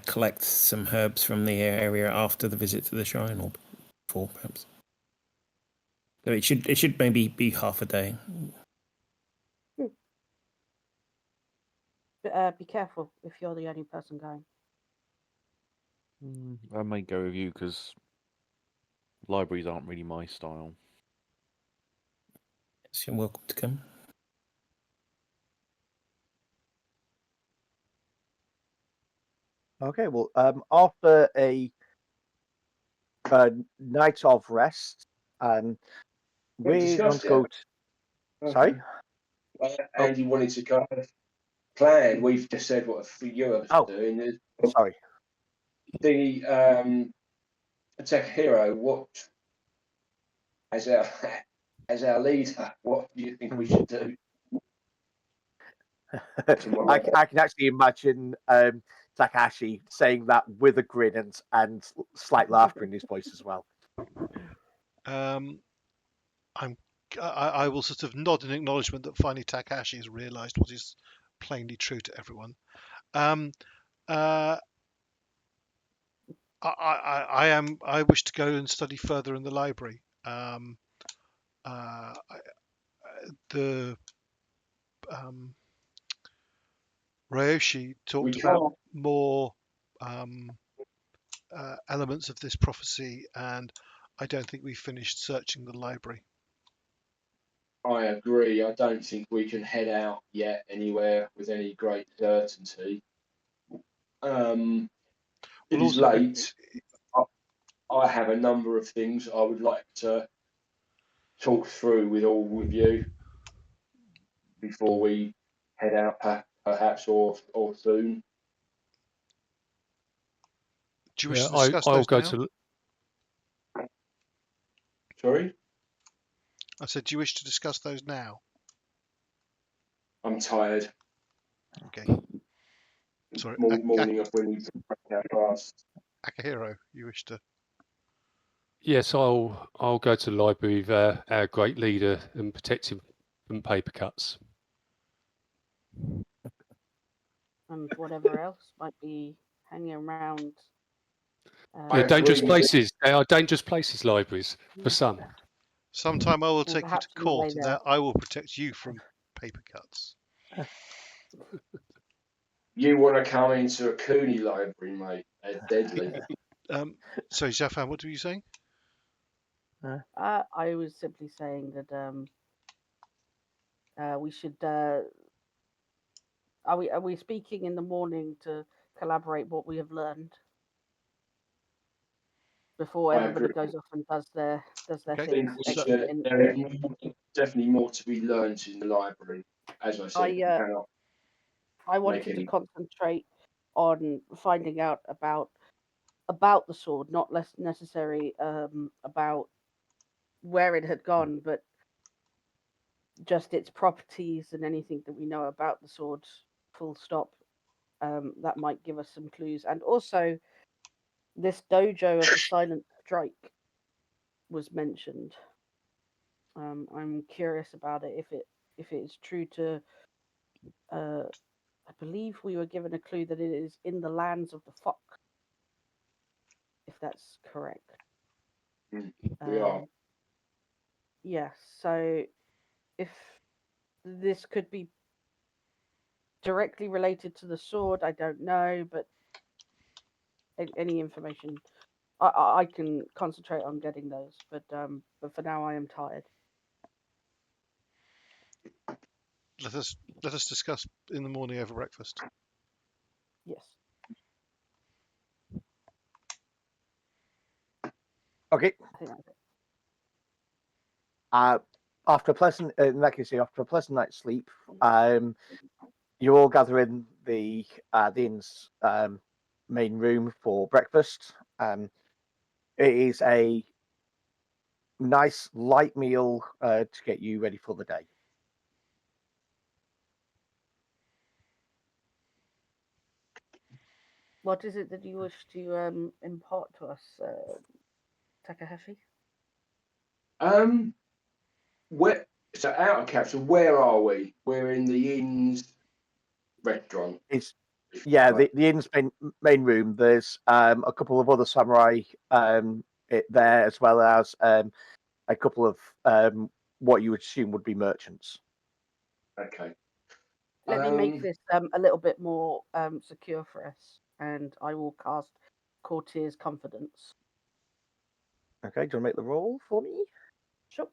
collect some herbs from the area after the visit to the shrine, or before perhaps. So it should maybe be half a day. Be careful if you're the only person going. I may go with you because libraries aren't really my style. Yes, you're welcome to come. Okay, well, after a night of rest, we're going to go. Sorry? Andy wanted to kind of plan. We've just said what Europe's doing. Sorry. The Takahiro, what as our leader, what do you think we should do? I can actually imagine Takahashi saying that with a grin and slight laughter in his voice as well. I will sort of nod in acknowledgement that finally Takahashi has realised what is plainly true to everyone. I wish to go and study further in the library. Ryoshi talked about more elements of this prophecy, and I don't think we finished searching the library. I agree. I don't think we can head out yet anywhere with any great certainty. It is late. I have a number of things I would like to talk through with all of you before we head out, perhaps or soon. Do you wish to discuss those now? Sorry? I said, do you wish to discuss those now? I'm tired. Okay. Sorry. Morning of when we break our fast. Akihiro, you wish to? Yes, I'll go to the library with our great leader and protect him from paper cuts. And whatever else might be hanging around. They're dangerous places. They are dangerous places, libraries, for some. Sometime I will take you to court, and I will protect you from paper cuts. You want to come into a Cooney library, mate? They're deadly. Sorry, Xiaofan, what were you saying? I was simply saying that we should. Are we speaking in the morning to collaborate what we have learned before everybody goes off and does their things? There is definitely more to be learned in the library. As I said, I wanted to concentrate on finding out about the sword, not less necessary about where it had gone, but just its properties and anything that we know about the sword, full stop. That might give us some clues. And also, this dojo of the Silent Strike was mentioned. I'm curious about it. If it is true to, I believe we were given a clue that it is in the lands of the fox. If that's correct. We are. Yes. So, if this could be directly related to the sword, I don't know, but any information, I can concentrate on getting those. But for now, I am tired. Let us discuss in the morning over breakfast. Yes. Okay. I think that's it. After a pleasant, in that case, after a pleasant night's sleep, you all gather in the inn's main room for breakfast. It is a nice light meal to get you ready for the day. What is it that you wish to impart to us, Takahashi? Where so out of capsule, where are we? We're in the inn's restaurant. It's the inn's main room. There's a couple of other samurai there, as well as a couple of what you would assume would be merchants. Okay. Let me make this a little bit more secure for us, and I will cast Courtier's Confidence. Okay, do you want to make the roll for me? Sure.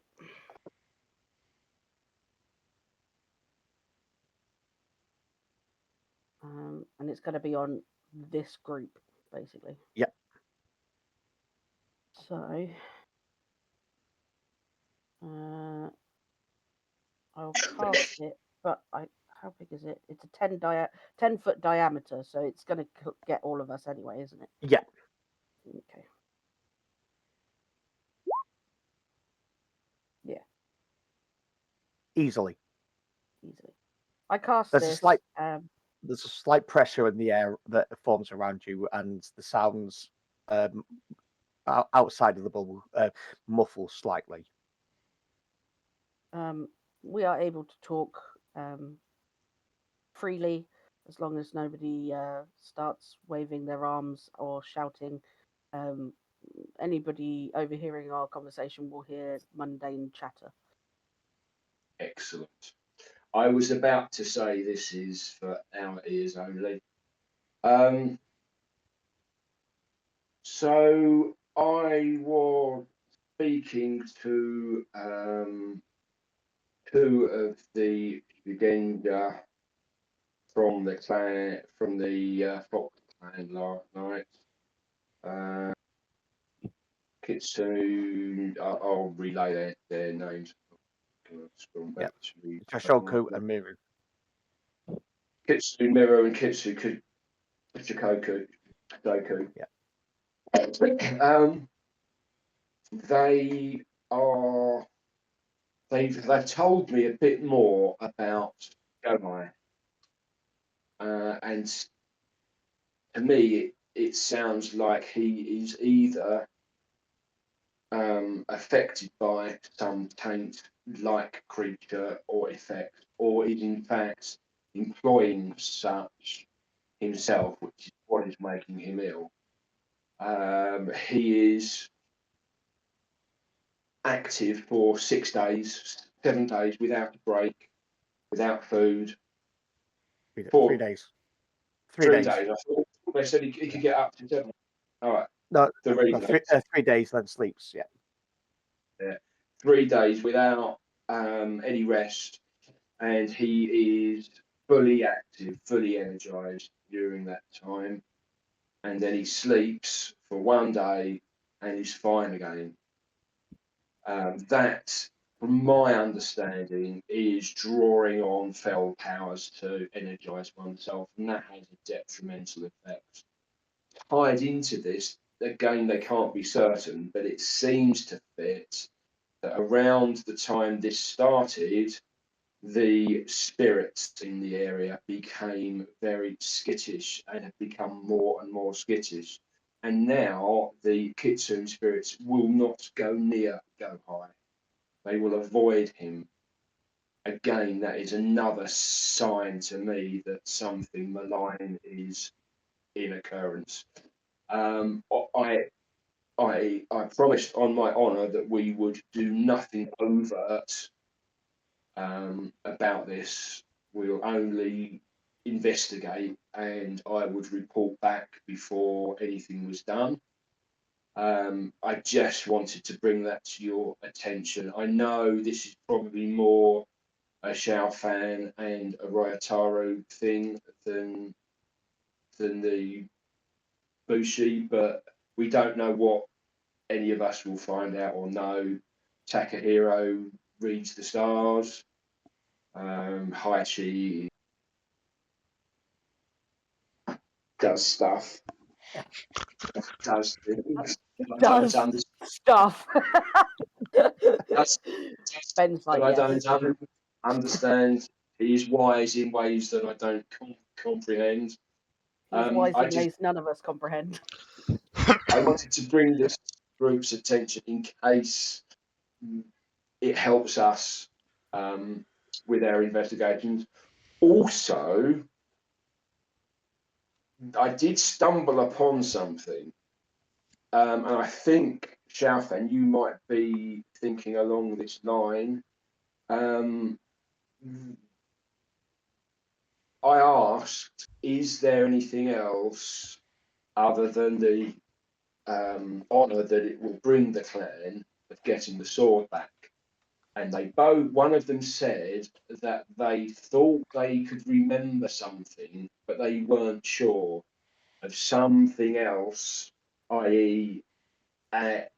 And it's going to be on this group, basically. Yep. So, I'll cast it, but how big is it? It's a 10-foot diameter, so it's going to get all of us anyway, isn't it? Yeah. Okay. Yeah. Easily. I cast There's this. There's a slight pressure in the air that forms around you, and the sounds outside of the bubble muffle slightly. We are able to talk freely as long as nobody starts waving their arms or shouting. Anybody overhearing our conversation will hear mundane chatter. Excellent. I was about to say this is for our ears only. So I was speaking to two of the Shugenja from the clan, from the Fox Clan last night. Kitsune, I'll relay their names. Yeah, Tashoku and Miru. Kitsune, Miru, and Chikoku. Yeah. They've told me a bit more about Gomai, and to me it sounds like he is either affected by some taint-like creature or effect, or is in fact employing such himself, which is what is making him ill. He is active for 6 days, 7 days without a break, without food. 3 days. 3 days. I thought they said he could get up to 7. All right. No, 3 days. 3 days, then sleeps. Yeah. Yeah. 3 days without any rest, and he is fully active, fully energized during that time. And then he sleeps for 1 day and he's fine again. That, from my understanding, is drawing on fell powers to energize oneself, and that has a detrimental effect. Tied into this, again, they can't be certain, but it seems to fit that around the time this started, the spirits in the area became very skittish and have become more and more skittish. And now the Kitsune spirits will not go near Go-High. They will avoid him. Again, that is another sign to me that something malign is in occurrence. I promised on my honour that we would do nothing overt about this. We'll only investigate, and I would report back before anything was done. I just wanted to bring that to your attention. I know this is probably more a Xiaofan and a Ryutao thing than the Bushi, but we don't know what any of us will find out or know. Takahiro reads the stars. Heichi does stuff. Does things. Does stuff. Ben's like, I yes. don't understand. He is wise in ways that I don't comprehend. He's wise in ways none of us comprehend. I wanted to bring this group's attention in case it helps us with our investigations. Also, I did stumble upon something, and I think, Xiaofan, you might be thinking along this line. I asked, is there anything else other than the honour that it will bring the clan of getting the sword back? And they both, one of them said that they thought they could remember something, but they weren't sure of something else, i.e.,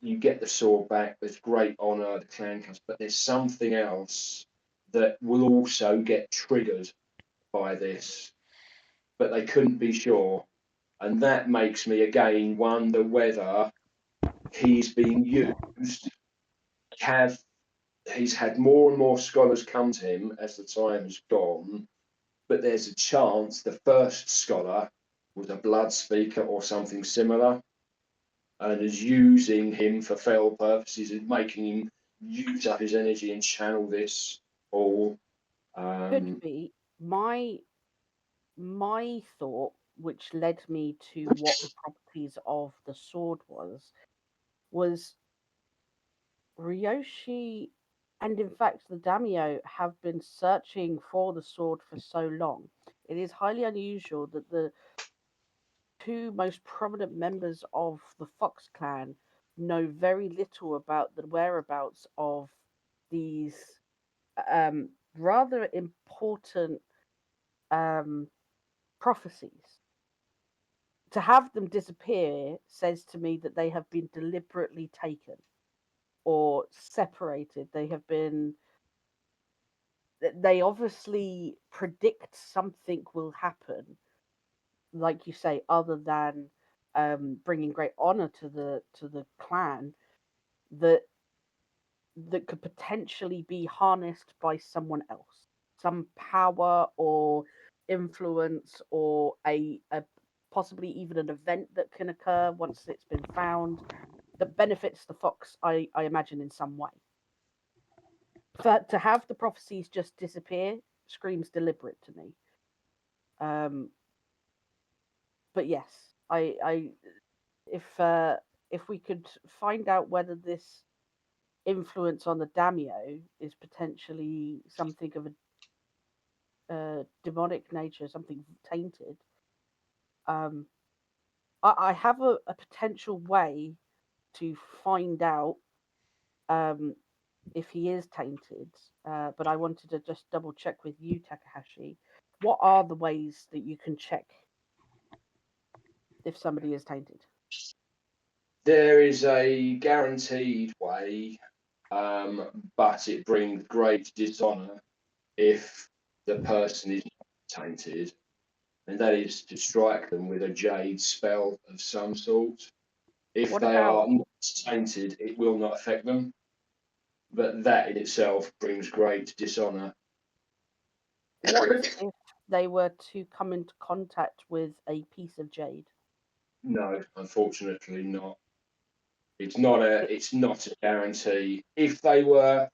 you get the sword back, there's great honour, the clan comes, but there's something else that will also get triggered by this, but they couldn't be sure. And that makes me again wonder whether he's being used. He's had more and more scholars come to him as the time has gone, but there's a chance the first scholar was a blood speaker or something similar, and is using him for fell purposes and making him use up his energy and channel this all. Could be. My thought, which led me to what the properties of the sword was Ryoshi and in fact the daimyo have been searching for the sword for so long. It is highly unusual that the two most prominent members of the Fox clan know very little about the whereabouts of these rather important prophecies. To have them disappear says to me that they have been deliberately taken or separated. They obviously predict something will happen, like you say, other than bringing great honor to the clan, that could potentially be harnessed by someone else, some power or influence, or a possibly even an event that can occur once it's been found that benefits the fox, I imagine, in some way. To have the prophecies just disappear screams deliberate to me. But yes, if we could find out whether this influence on the daimyo is potentially something of a demonic nature, something tainted, I have a potential way to find out if he is tainted, but I wanted to just double check with you, Takahashi. What are the ways that you can check if somebody is tainted? There is a guaranteed way, but it brings great dishonour if the person is tainted, and that is to strike them with a jade spell of some sort. If they are not tainted, it will not affect them. but that in itself brings great dishonour. What if they were to come into contact with a piece of jade? No, unfortunately not. It's not a guarantee. If they were,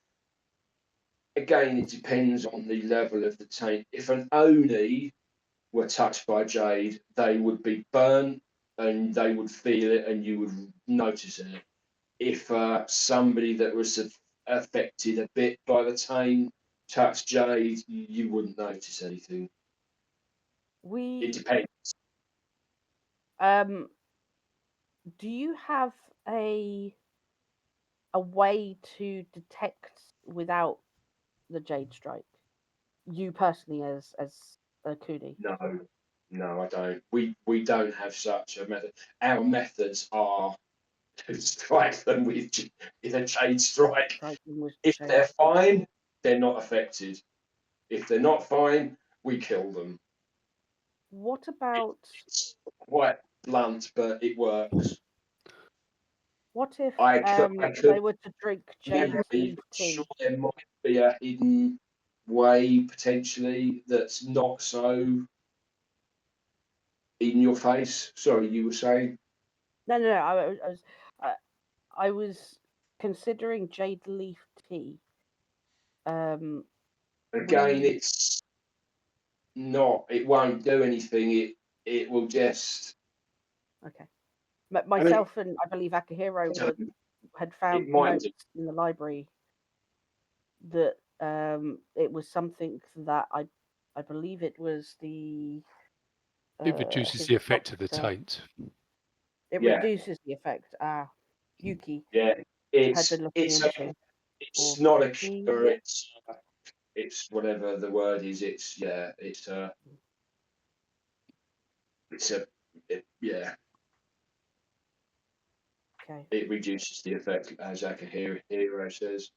again, it depends on the level of the taint. If an Oni were touched by jade, they would be burnt and they would feel it and you would notice it. If somebody that was affected a bit by the taint touched jade, you wouldn't notice anything. It depends. Do you have a way to detect without the jade strike? You personally, as a Kuni? No, I don't. We don't have such a method. Our methods are to strike them with a jade strike. If they're fine, they're not affected. If they're not fine, we kill them. What about? It's quite blunt, but it works. What if they were to drink jade leaf tea? Sure, there might be a hidden way potentially that's not so in your face. Sorry, you were saying? No. I was considering jade leaf tea. Again, it's not. It won't do anything. It will just. Okay. Myself and I believe Akihiro had found notes in the library that it was something that I believe it was the. It reduces the effect of the taint. It reduces the effect. Yuki. Yeah, it's not a cure. It's whatever the word is. It's yeah. Okay. It reduces the effect, as Akihiro says.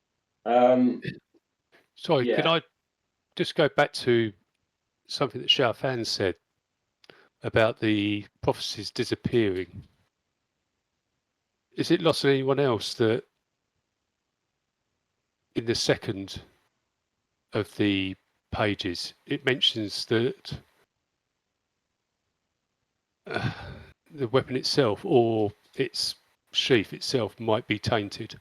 Sorry, could I just go back to something that Xiaofan said about the prophecies disappearing? Is it lost on anyone else that in the second of the pages it mentions that the weapon itself or its sheath itself might be tainted?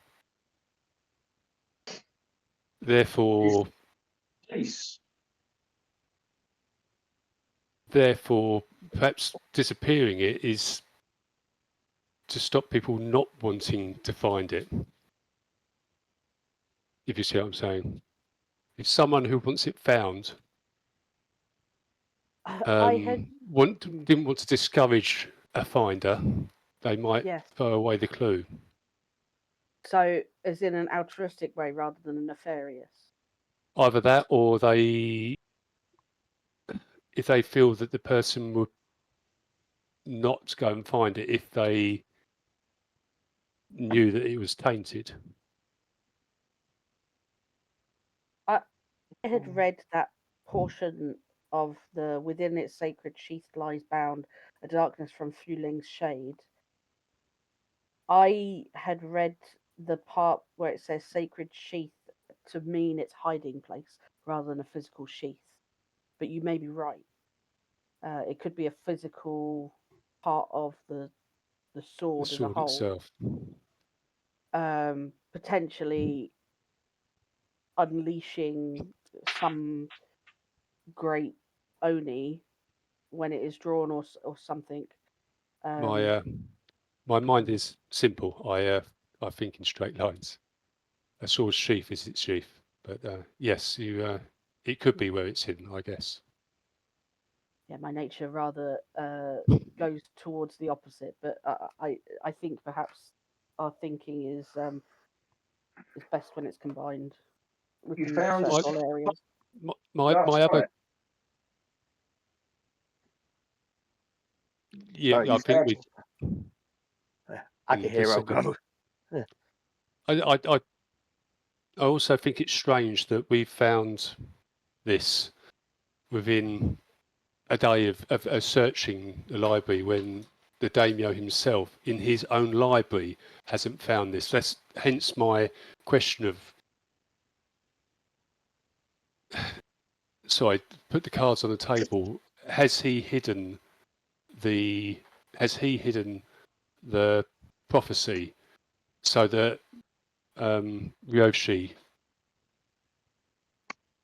Therefore, perhaps disappearing it is to stop people not wanting to find it. If you see what I'm saying. If someone who wants it found didn't want to discourage a finder, they might throw away the clue. So, as in an altruistic way rather than a nefarious? Either that, or if they feel that the person would not go and find it if they knew that it was tainted. I had read that portion of the within its sacred sheath lies bound a darkness from Fuling's shade. I had read the part where it says sacred sheath to mean its hiding place rather than a physical sheath. But you may be right. It could be a physical part of the sword as a whole. Itself. Potentially unleashing some great Oni when it is drawn or something. My mind is simple. I think in straight lines. A sword's sheath is its sheath, but yes, it could be where it's hidden, I guess. Yeah, my nature rather goes towards the opposite, but I think perhaps our thinking is best when it's combined. You found areas. My other. Yeah, I think we. Akihiro, go. I also think it's strange that we found this within a day of searching the library when the daimyo himself in his own library hasn't found this. That's hence my question of sorry, put the cards on the table. Has he hidden the prophecy so that Ryoshi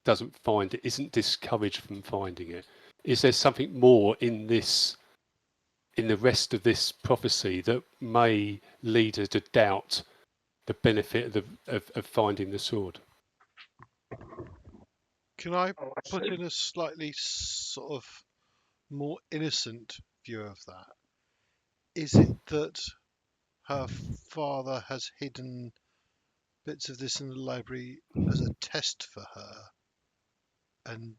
doesn't find it, isn't discouraged from finding it? Is there something more in this, in the rest of this prophecy, that may lead her to doubt the benefit of finding the sword? Can I Oh, I put see. in a slightly sort of more innocent view of that? Is it that her father has hidden bits of this in the library as a test for her, and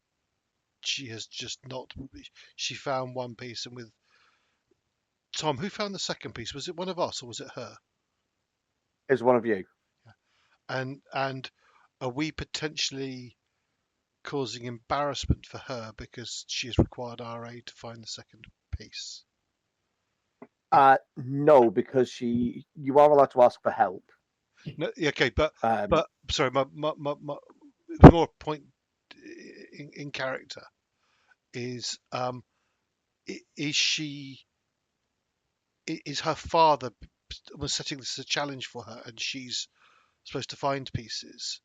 she has just not? She found one piece, and with Tom, who found the second piece? Was it one of us or was it her? Is one of you. And are we potentially causing embarrassment for her because she has required our aid to find the second piece? No, because you are allowed to ask for help. No, okay, but Um, sorry, my more point in character is is her father was setting this as a challenge for her, and she's supposed to find pieces,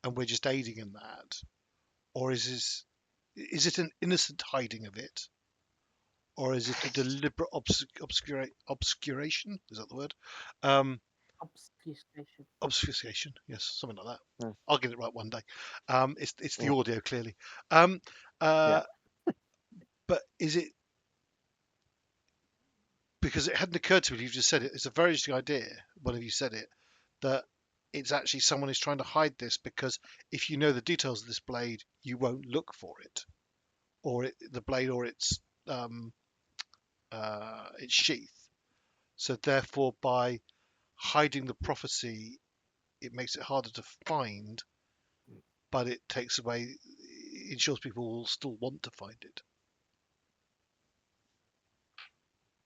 and we're just aiding in that, or is it an innocent hiding of it, or is it a deliberate obscuration? Is that the word? Obfuscation. Obfuscation, yes, something like that. Hmm. I'll get it right one day. It's the Yeah. audio clearly. Yeah. But is it, because it hadn't occurred to me, you've just said it, it's a very interesting idea, one of you said it, that it's actually someone who's trying to hide this, because if you know the details of this blade, you won't look for it, or the blade, or its sheath. So therefore, by hiding the prophecy, it makes it harder to find, but it takes away, ensures people will still want to find it.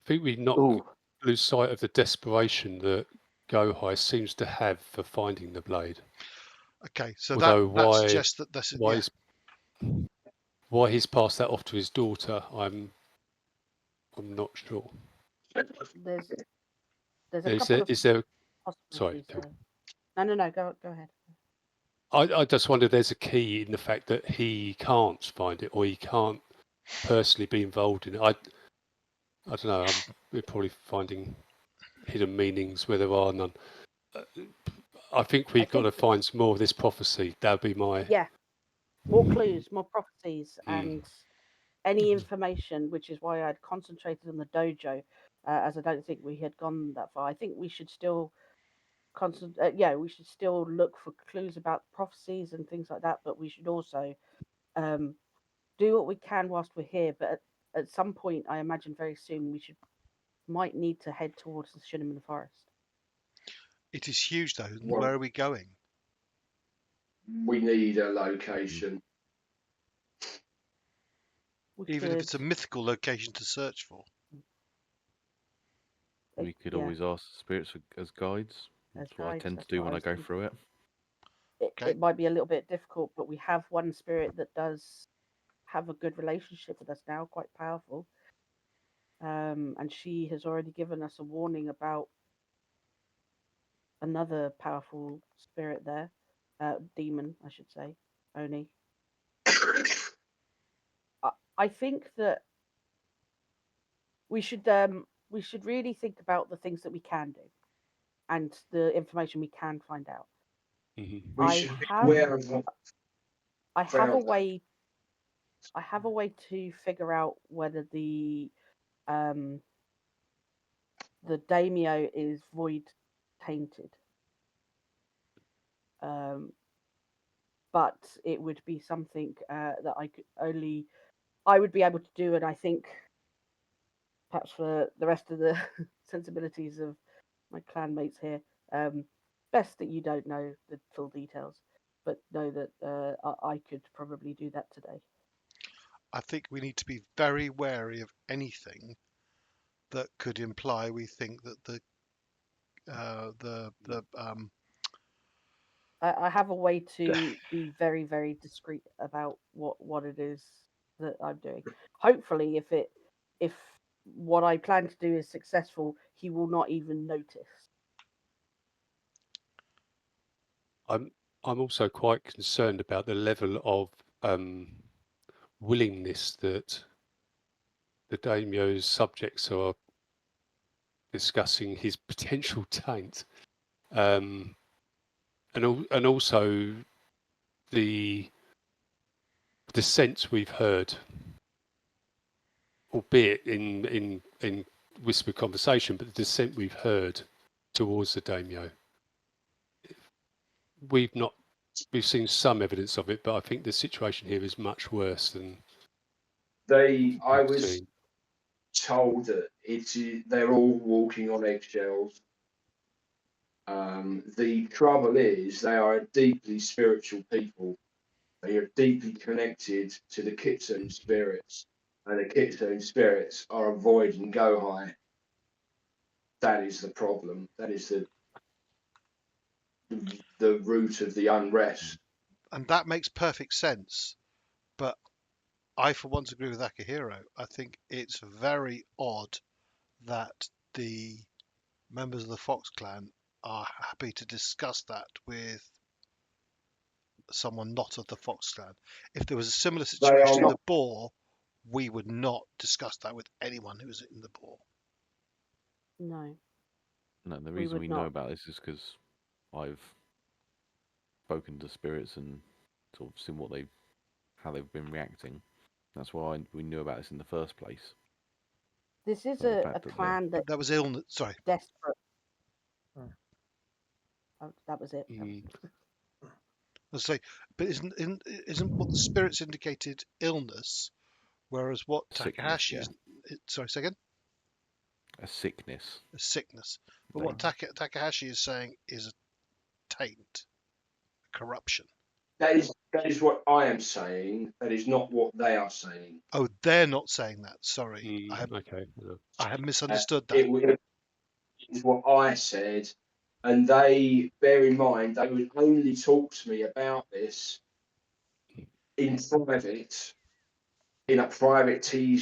I think we not Ooh. lose sight of the desperation that Gohai seems to have for finding the blade. Okay, so Although that suggests that this is, yeah. Why he's passed that off to his daughter, I'm not sure. There's a Is couple there, of is there sorry, possibilities there. No, go ahead. I just wonder if there's a key in the fact that he can't find it, or he can't personally be involved in it. I don't know. We're probably finding hidden meanings where there are none. I think we've got to find some more of this prophecy. That'd be my more clues, more prophecies, Mm. and any information, which is why I'd concentrated on the dojo, as I don't think we had gone that far. I think we should still we should still look for clues about prophecies and things like that, but we should also do what we can whilst we're here. But at some point, I imagine very soon, we might need to head towards the Shugenja Forest. It is huge, though. Well, Where are we going? we need a location. Even if it's a mythical location to search for. We could always ask the spirits as guides. That's what I tend to do when I go through it. It might be a little bit difficult, but we have one spirit that does have a good relationship with us now, quite powerful. And she has already given us a warning about another powerful spirit there, demon, I should say, Oni. I think that we should really think about the things that we can do and the information we can find out. Mm-hmm. I have a way. I have a way to figure out whether the daimyo is void tainted. But it would be something that I would be able to do, and I think perhaps for the rest of the sensibilities of my clanmates here, best that you don't know the full details, but know that I could probably do that today. I think we need to be very wary of anything that could imply we think that the I have a way to be very, very discreet about what it is that I'm doing. Hopefully, if what I plan to do is successful, he will not even notice. I'm also quite concerned about the level of willingness that the daimyo's subjects are discussing his potential taint, and also the sense we've heard, albeit in whispered conversation, but the dissent we've heard towards the daimyo. We've seen some evidence of it, but I think the situation here is much worse than I we've was seen. told that they're all walking on eggshells. The trouble is they are a deeply spiritual people. They are deeply connected to the Kitsune spirits, and the Kitsune spirits are avoiding Gohai. That is the problem. That is the root of the unrest. And that makes perfect sense. But I, for once, agree with Akihiro. I think it's very odd that the members of the Fox Clan are happy to discuss that with someone not of the Fox Clan. If there was a similar They are situation in not. the Boar, we would not discuss that with anyone who is in the Boar. No, No, the we reason would we know not. about this is because I've spoken to spirits and sort of seen how they've been reacting. That's why we knew about this in the first place. This is The a fact that clan that That was illness. Sorry. desperate. Oh, that was it. Let's say, but isn't what the spirits indicated illness, whereas what Sickness, Takahashi is, sorry, second, a sickness. a sickness. But what Takahashi is saying is a taint, corruption. That is what I am saying. That is not what they are saying. Oh, they're not saying that. Sorry, Okay. I have misunderstood that. It is what I said, and they bear in mind they would only talk to me about this in private, in a private tea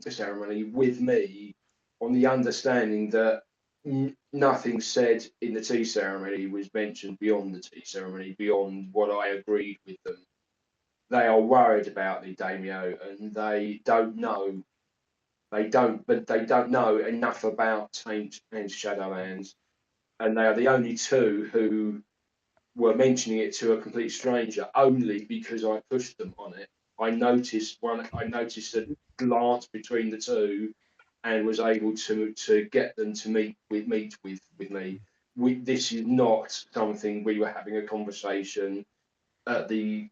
ceremony with me, on the understanding that nothing said in the tea ceremony was mentioned beyond the tea ceremony, beyond what I agreed with them. They are worried about the daimyo, and they don't know. They don't know enough about Taint and Shadowlands, and they are the only two who were mentioning it to a complete stranger only because I pushed them on it. I noticed a glance between the two, and was able to get them to meet with me. This is not something we were having a conversation at the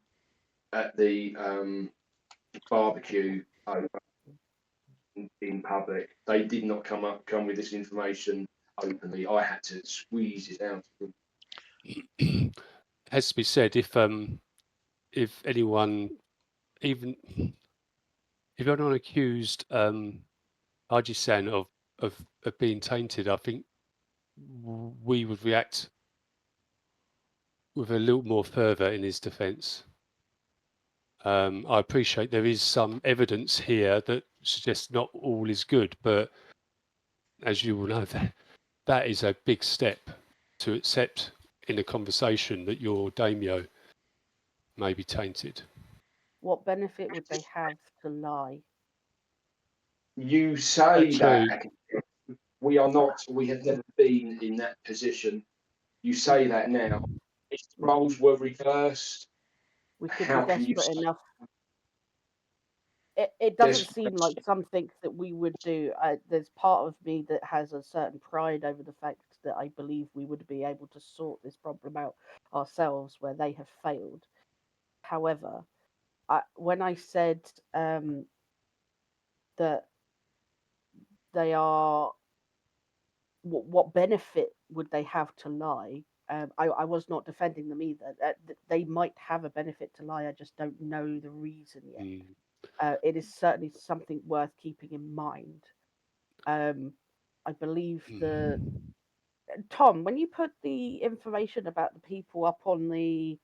barbecue in public. They did not come with this information openly. I had to squeeze it out of them. It has to be said, if anyone, even if anyone accused Haji-san of being tainted, I think we would react with a little more fervour in his defence. I appreciate there is some evidence here that suggests not all is good, but as you will know, that is a big step to accept in a conversation that your daimyo may be tainted. What benefit would they have to lie? You say True. that we are not. We have never been in that position. You say that now. If the roles were reversed, We could how be can you desperate say enough. It doesn't this? seem like something that we would do. There's part of me that has a certain pride over the fact that I believe we would be able to sort this problem out ourselves where they have failed. However, when I said that they are, what benefit would they have to lie? I was not defending them either. They might have a benefit to lie. I just don't know the reason yet. It is certainly something worth keeping in mind. I believe Tom, when you put the information about the people up on the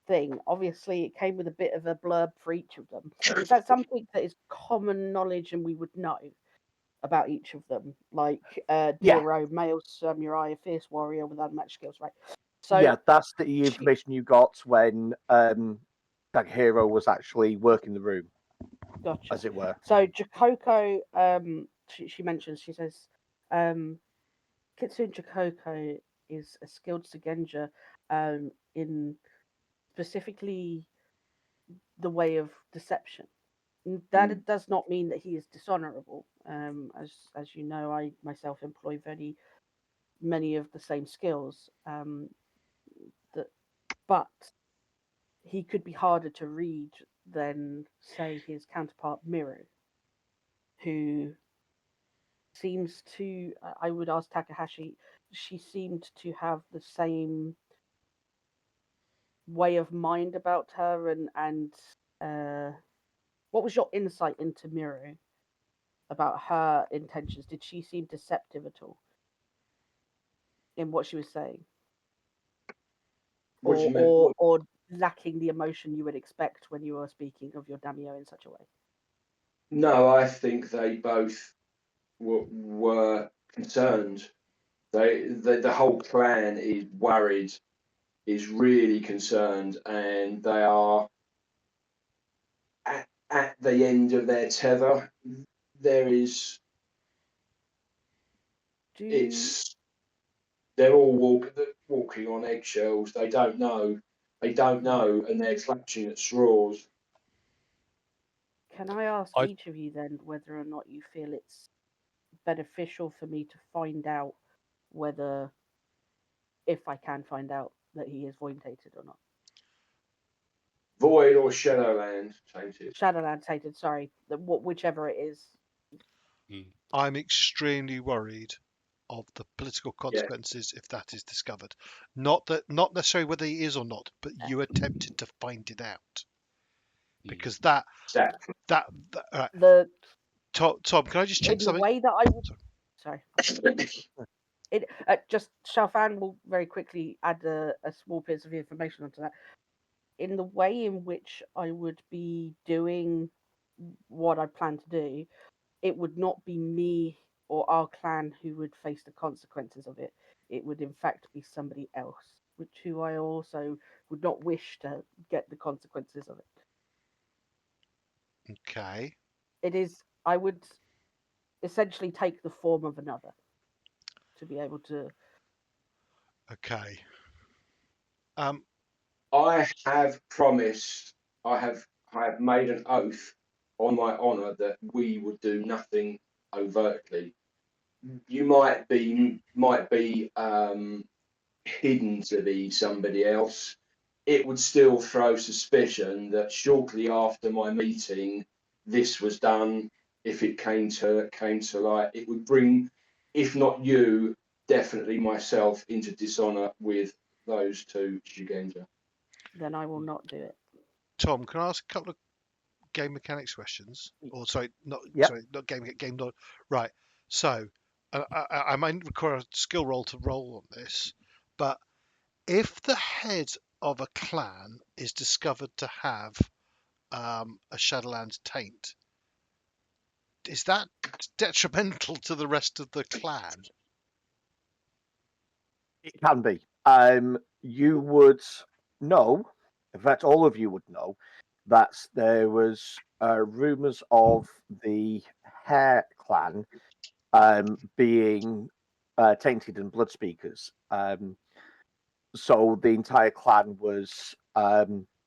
thing, obviously it came with a bit of a blurb for each of them. Is that something that is common knowledge and we would know about each of them? Like Yeah. Diro, male samurai, a fierce warrior with unmatched skills, right? So Yeah, that's the information you got when Akihiro was actually working the room, gotcha. as it were. So Jakoko, she mentions, she says, Kitsune Jakoko is a skilled Shugenja in specifically the way of deception. That does not mean that he is dishonorable. As you know, I myself employ many of the same skills. But he could be harder to read than, say, his counterpart Miru, who seems to. I would ask Takahashi. She seemed to have the same way of mind about her, and what was your insight into Miru about her intentions? Did she seem deceptive at all in what she was saying, What do you mean? or lacking the emotion you would expect when you are speaking of your daimyo in such a way? No, I think they both were concerned. The whole clan is worried, is really concerned, and they are at the end of their tether. There is, it's, they're all walking on eggshells. They don't know, and they're clutching at straws. Can I ask I each of you then whether or not you feel it's beneficial for me to find out whether, if I can find out that he is void-tainted or not? Void or Shadowland tainted. Shadowland tainted, sorry, whichever it is. I'm extremely worried of the political Yeah, consequences if that is discovered. Not necessarily whether he is or not, but you attempted to find it out. Because that exactly. The Tom, can I just check in the something? way that I would, sorry, it just Xiaofan will very quickly add a small piece of information onto that. In the way in which I would be doing what I plan to do, it would not be me or our clan who would face the consequences of it. It would in fact be somebody else, who I also would not wish to get the consequences of it. Okay. It is, I would essentially take the form of another to be able to. Okay. I have promised, I have made an oath on my honour that we would do nothing overtly. You might be hidden to be somebody else. It would still throw suspicion that shortly after my meeting, this was done. If it came to light, it would bring, if not you, definitely myself into dishonour with those two Shugenja. Then I will not do it. Tom, can I ask a couple of game mechanics questions? Or sorry, not Yep. sorry, not game not right. So I might require a skill roll to roll on this, but if the head of a clan is discovered to have a Shadowlands taint, is that detrimental to the rest of the clan? It can be. You would know, in fact, all of you would know, that there was rumours of the Heir clan being tainted in blood speakers. So the entire clan was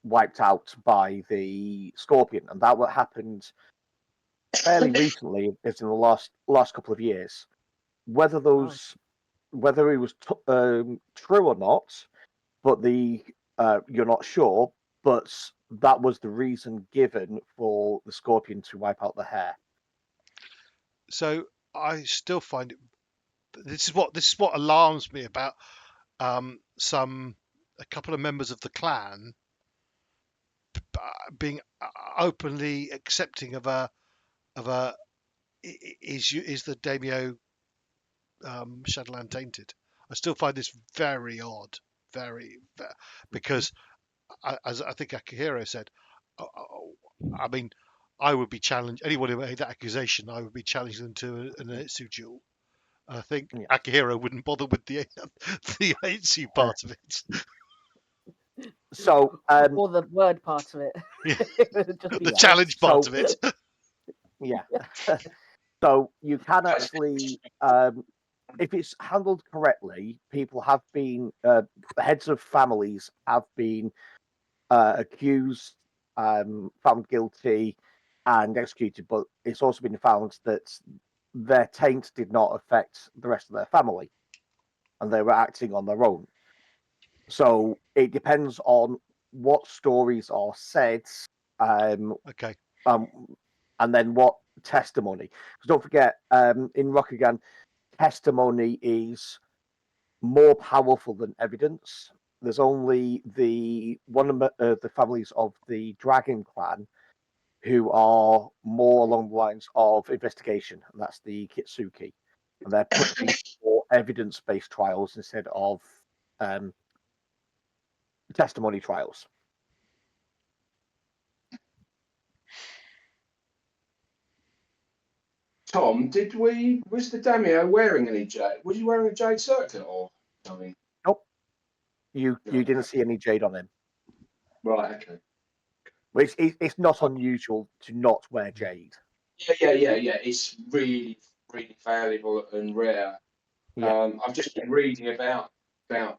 wiped out by the scorpion, and that what happened fairly recently, is in the last couple of years. Whether whether it was true or not, but you're not sure. But that was the reason given for the scorpion to wipe out the hair. So I still find it. This is what alarms me about a couple of members of the clan being openly accepting of a is the daimyo Shadowland tainted. I still find this very odd, because as I think Akihiro said, I mean, I would be challenged. Anyone who made that accusation, I would be challenging them to an Eitsu duel. And I think Yeah. Akihiro wouldn't bother with the the Eitsu part of it. So, or the word part of it. Yeah. It would just be The Yeah. challenge part So- of it. yeah. So you can actually, if it's handled correctly, people have been, heads of families have been accused, found guilty, and executed. But it's also been found that their taint did not affect the rest of their family, and they were acting on their own. So it depends on what stories are said, Okay. and then what testimony. Because don't forget, in Rokugan, testimony is more powerful than evidence. There's only one of the families of the Dragon Clan who are more along the lines of investigation, and that's the Kitsuki. And they're pushing for evidence-based trials instead of testimony trials. Tom, was the Damio wearing any jade? Was he wearing a jade circlet or something? Nope. You Right. didn't see any jade on him. Right, okay. Which it's not unusual to not wear jade. Yeah. It's really, really valuable and rare. Yeah. I've just been reading about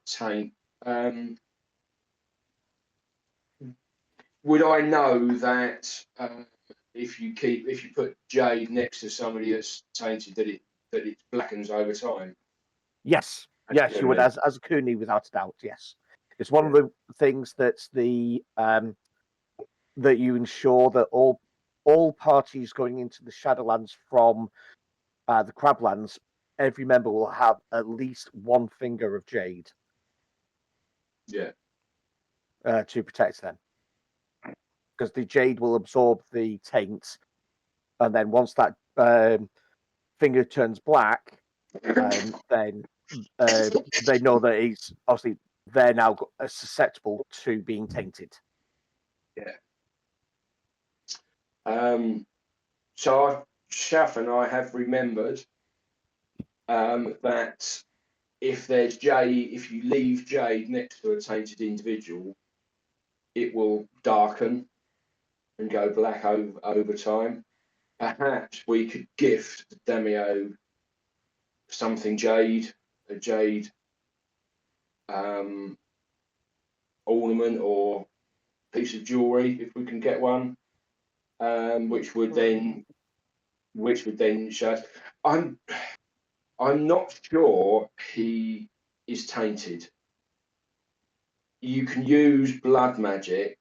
taint. Would I know that if you put jade next to somebody that's tainted, that it blackens over time? Yes. Yes, you would, as a Kuni, without a doubt. Yes, it's one of the things that's that you ensure that all parties going into the Shadowlands from the Crablands, every member will have at least one finger of jade. Yeah. To protect them, because the jade will absorb the taint, and then once that finger turns black, then they know that he's obviously they're now susceptible to being tainted. Yeah. So Shaf and I have remembered that if you leave jade next to a tainted individual, it will darken and go black over time. Perhaps we could gift the Demio something jade, a jade ornament or piece of jewelry if we can get one, which would then show. I'm not sure he is tainted. You can use blood magic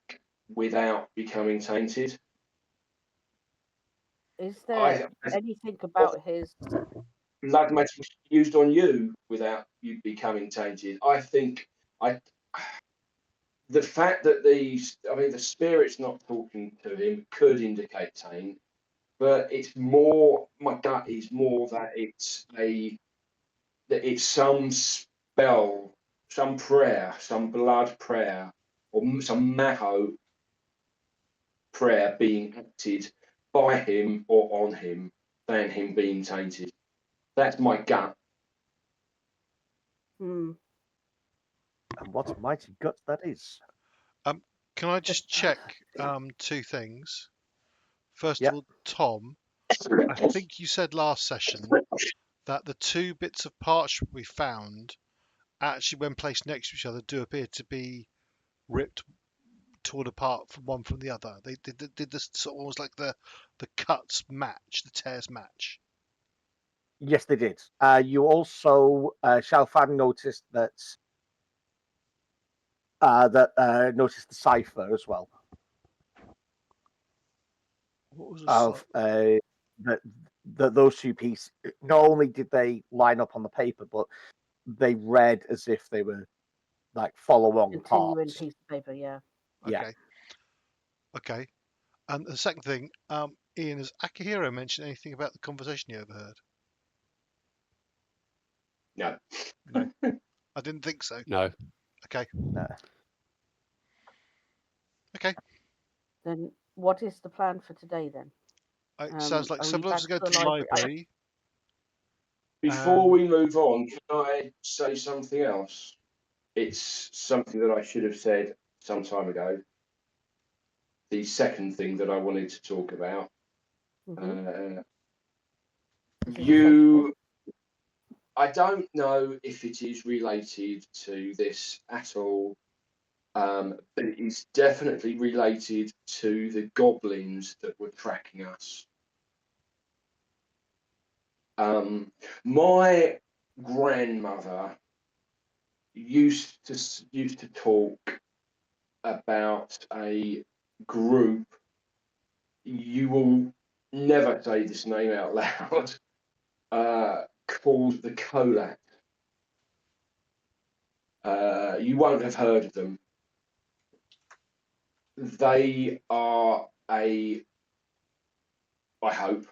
without becoming tainted. Is there anything about his? Blood magic used on you without you becoming tainted. I think the fact that the spirit's not talking to him could indicate taint, but it's more. My gut is more that it's some spell, some prayer, some blood prayer, or some Maho prayer being acted by him or on him than him being tainted. That's my gut. Hmm. And what a mighty gut that is. Can I just check two things? First Yep. of all, Tom, I think you said last session that the two bits of parchment we found actually, when placed next to each other, do appear to be ripped, torn apart from one from the other. They did this sort of almost like the cuts match, the tears match. Yes, they did. You also, Xiaofan noticed that noticed the cipher as well. What was Of that those two pieces. Not only did they line up on the paper, but they read as if they were like follow-on Continuing parts. piece of paper, yeah. Yeah. Okay. And the second thing, Ian, has Akihiro mentioned anything about the conversation you overheard? No. No. I didn't think so. No. Okay. No. Okay. Then what is the plan for today then? It sounds like Are some we of us back are going to the library. Before we move on, can I say something else? It's something that I should have said some time ago. The second thing that I wanted to talk about. Mhm. This is a safe You, I don't know if it is related to this at all, but it is definitely related to the goblins that were tracking us. My grandmother used to talk about a group. You will never say this name out loud. Called the Colat. You won't have heard of them. They are I hope,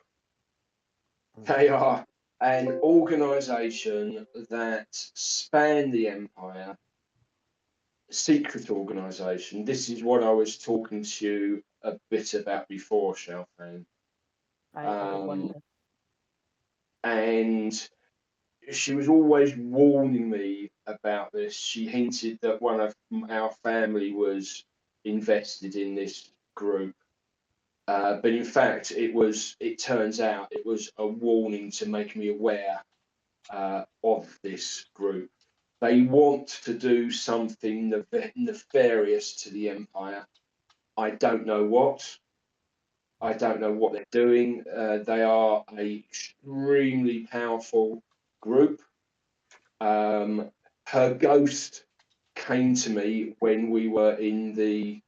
they are an organisation that span the empire, secret organisation. This is what I was talking to you a bit about before, Xiaofan. I wonder. And she was always warning me about this. She hinted that one of our family was invested in this group. But in fact, it turns out it was a warning to make me aware of this group. They want to do something nefarious to the empire. I don't know what. I don't know what they're doing. They are a extremely powerful group. Her ghost came to me when we were in the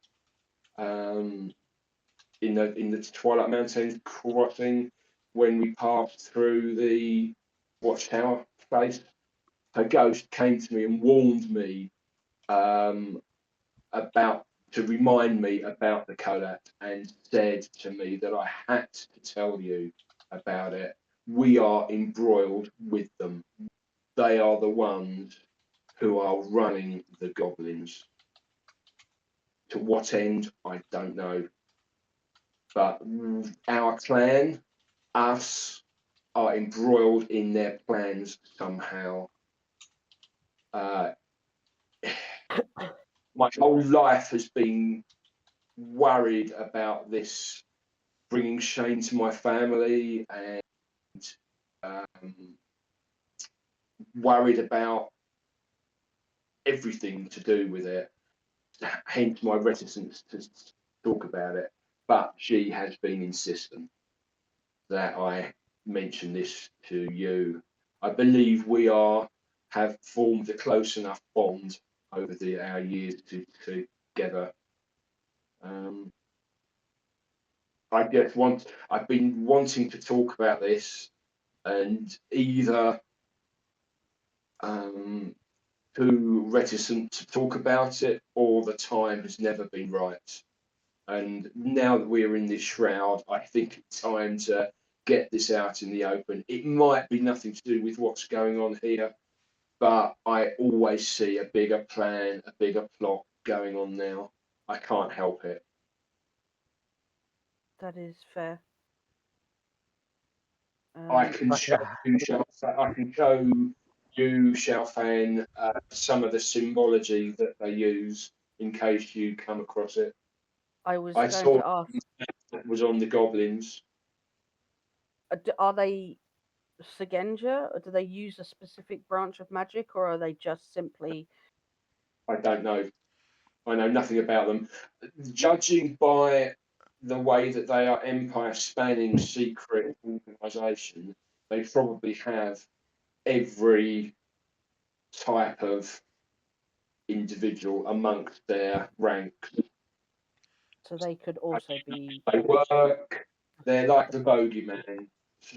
Twilight Mountains crossing, when we passed through the watchtower place. Her ghost came to me and warned me about to remind me about the Kolat, and said to me that I had to tell you about it. We are embroiled with them. They are the ones who are running the goblins. To what end, I don't know. But our clan, us, are embroiled in their plans somehow. My whole life has been worried about this bringing shame to my family, and worried about everything to do with it. Hence my reticence to talk about it. But she has been insistent that I mention this to you. I believe we have formed a close enough bond over our years together. I've been wanting to talk about this, and either too reticent to talk about it, or the time has never been right. And now that we're in this shroud, I think it's time to get this out in the open. It might be nothing to do with what's going on here, but I always see a bigger plan, a bigger plot going on now. I can't help it. That is fair. I can show you, Xiaofan, some of the symbology that they use in case you come across it. I was I going saw to ask, that was on the goblins. are they Shugenja, or do they use a specific branch of magic, or are they just simply? I don't know. I know nothing about them. Judging by the way that they are empire-spanning secret organisation, they probably have every type of individual amongst their ranks. So they could also be. They work. They're like the bogeyman.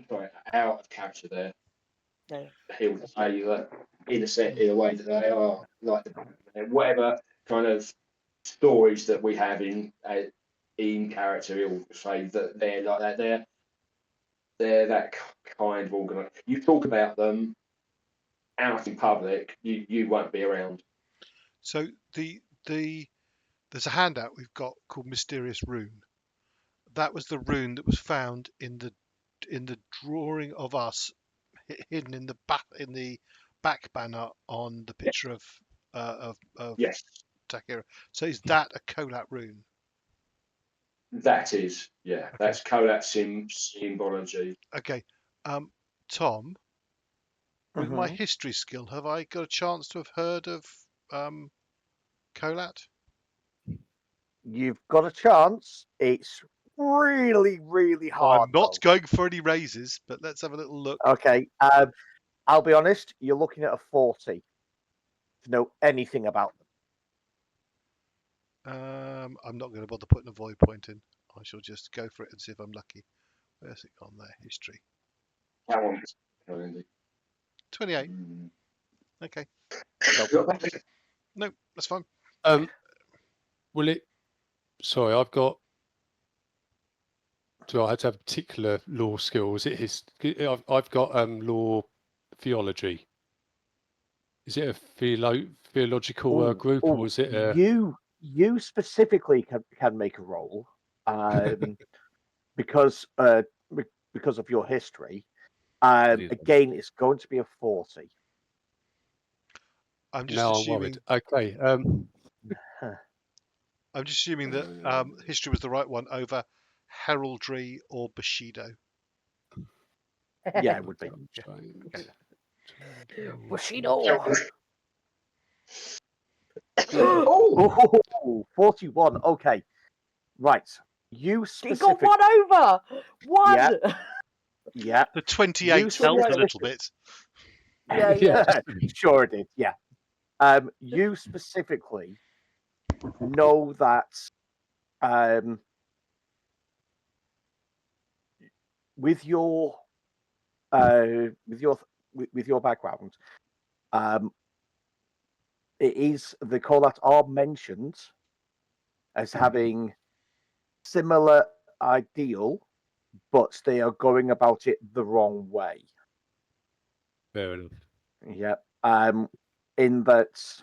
Sorry, out of character there. No. He would say that in a way that they are like the bogeyman. Whatever kind of stories that we have in character, he'll say that they're like that. They're that kind of organisation. You talk about them, out in public, you won't be around. So there's a handout we've got called Mysterious Rune. That was the rune that was found in the drawing of us hidden in the back banner on the picture of Yes, Takira. So is that a Kolat rune? that is. Yeah, Okay. that's Kolat symbology. Okay. Tom, with my Mhm. history skill, have I got a chance to have heard of Kolat? You've got a chance. It's really, really hard I'm not though. going for any raises, but let's have a little look. Okay. I'll be honest. You're looking at a 40 to know anything about them. I'm not going to bother putting a void point in. I shall just go for it and see if I'm lucky. Where's it on there? History. How long is it? 28. Okay. No, that's fine. Will it? Sorry, I've got. Do I have to have particular law skills? It is. I've got law theology. Is it a theological group, or is it a? You specifically can make a roll, because of your history. Again, it's going to be a 40. I'm just Now assuming. I'm worried. Okay. I'm just assuming that history was the right one over heraldry or bushido. Yeah, it would be. Bushido. Oh, 41. Okay. Right. You He got specific. one over. One. Yeah. Yeah. The 28 helped a specific- little bit. Yeah. Sure it did. Yeah. You specifically know that with your background, it is the Kolat are mentioned as having similar ideal, but they are going about it the wrong way. Fair enough. Yeah. In that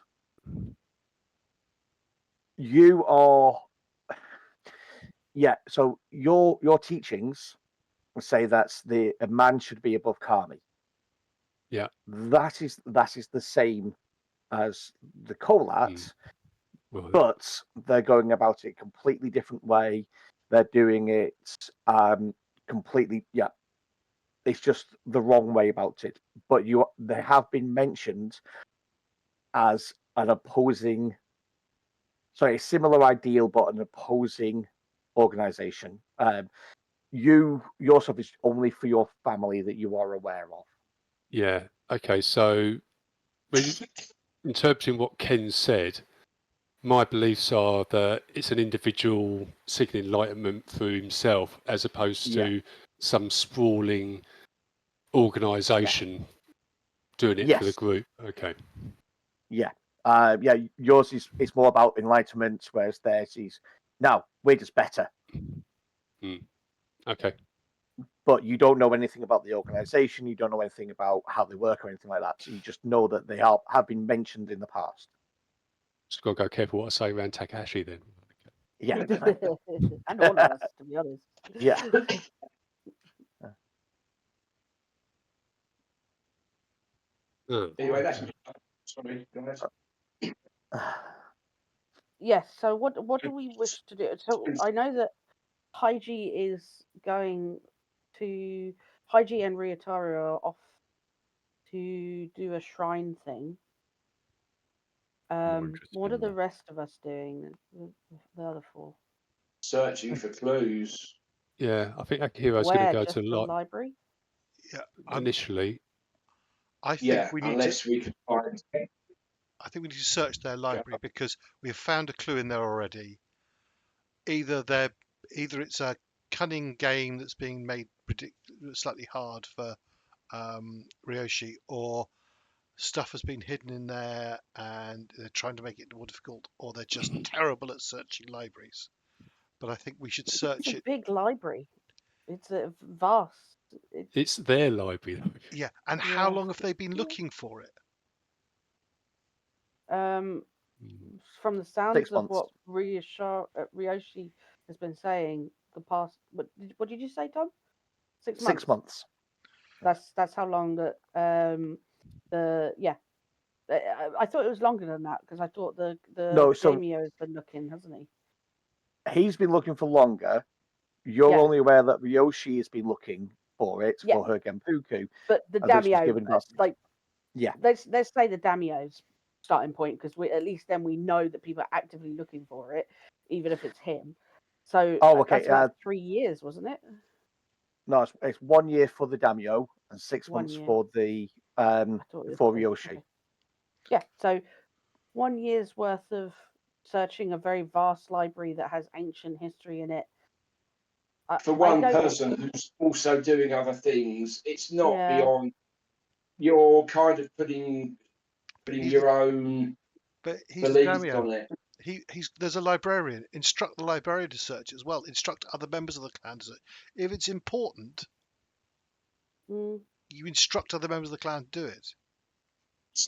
you are. Yeah. So your teachings say that a man should be above Kami. Yeah. That is the same as the Kolat, Right. but they're going about it a completely different way. They're doing it completely. Yeah. It's just the wrong way about it. But they have been mentioned as an opposing, sorry, a similar ideal, but an opposing organization. Your stuff is only for your family that you are aware of. Yeah. Okay. So, interpreting what Ken said, my beliefs are that it's an individual seeking enlightenment through himself, as opposed to some sprawling organisation doing it for the Yes. group. Okay. Yeah. Yeah. Yours is more about enlightenment, whereas theirs is no, we're just better. Okay. But you don't know anything about the organization. You don't know anything about how they work or anything like that. So you just know that they have been mentioned in the past. Just got to go careful what I say around Takahashi then. Yeah. And all of us, to be honest. Yeah. Anyway, that's sorry, guys. Yes. So what do we wish to do? So I know that Heichi is going to. Heichi and Ryutao are off to do a shrine thing. What are the rest of us doing? The other four. Searching for clues. Yeah, I think Akihiro's going to Where? go Just to the library? Yeah. initially. I think we need unless we can find. I think we need to search their library because we have found a clue in there already. Either it's a cunning game that's being made slightly hard for Ryoshi, or stuff has been hidden in there and they're trying to make it more difficult, or they're just terrible at searching libraries. But I think we should search It's a it. big library. It's vast. It's their library, though. Yeah, and how long have they been looking for it? From the sounds 6 of months. what Ryoshi has been saying, the past. What did you say, Tom? 6 months. 6 months. That's how long that. I thought it was longer than that because I thought the No, so daimyo has been looking, hasn't he? he's been looking for longer. You're only aware that Ryoshi has been looking for it for her Genpuku. But the and that she's daimyo, given us- let's say the daimyo's starting point because at least then we know that people are actively looking for it, even if it's him. So that's about 3 years, wasn't it? No, it's 1 year for the daimyo and 6 1 months year. for the for Ryoshi. Okay. Yeah, so 1 year's worth of searching a very vast library that has ancient history in it. For one person who's also doing other things, it's not beyond. You're kind of putting your own beliefs on it. There's a librarian. Instruct the librarian to search as well. Instruct other members of the clan to search. If it's important, you instruct other members of the clan to do it.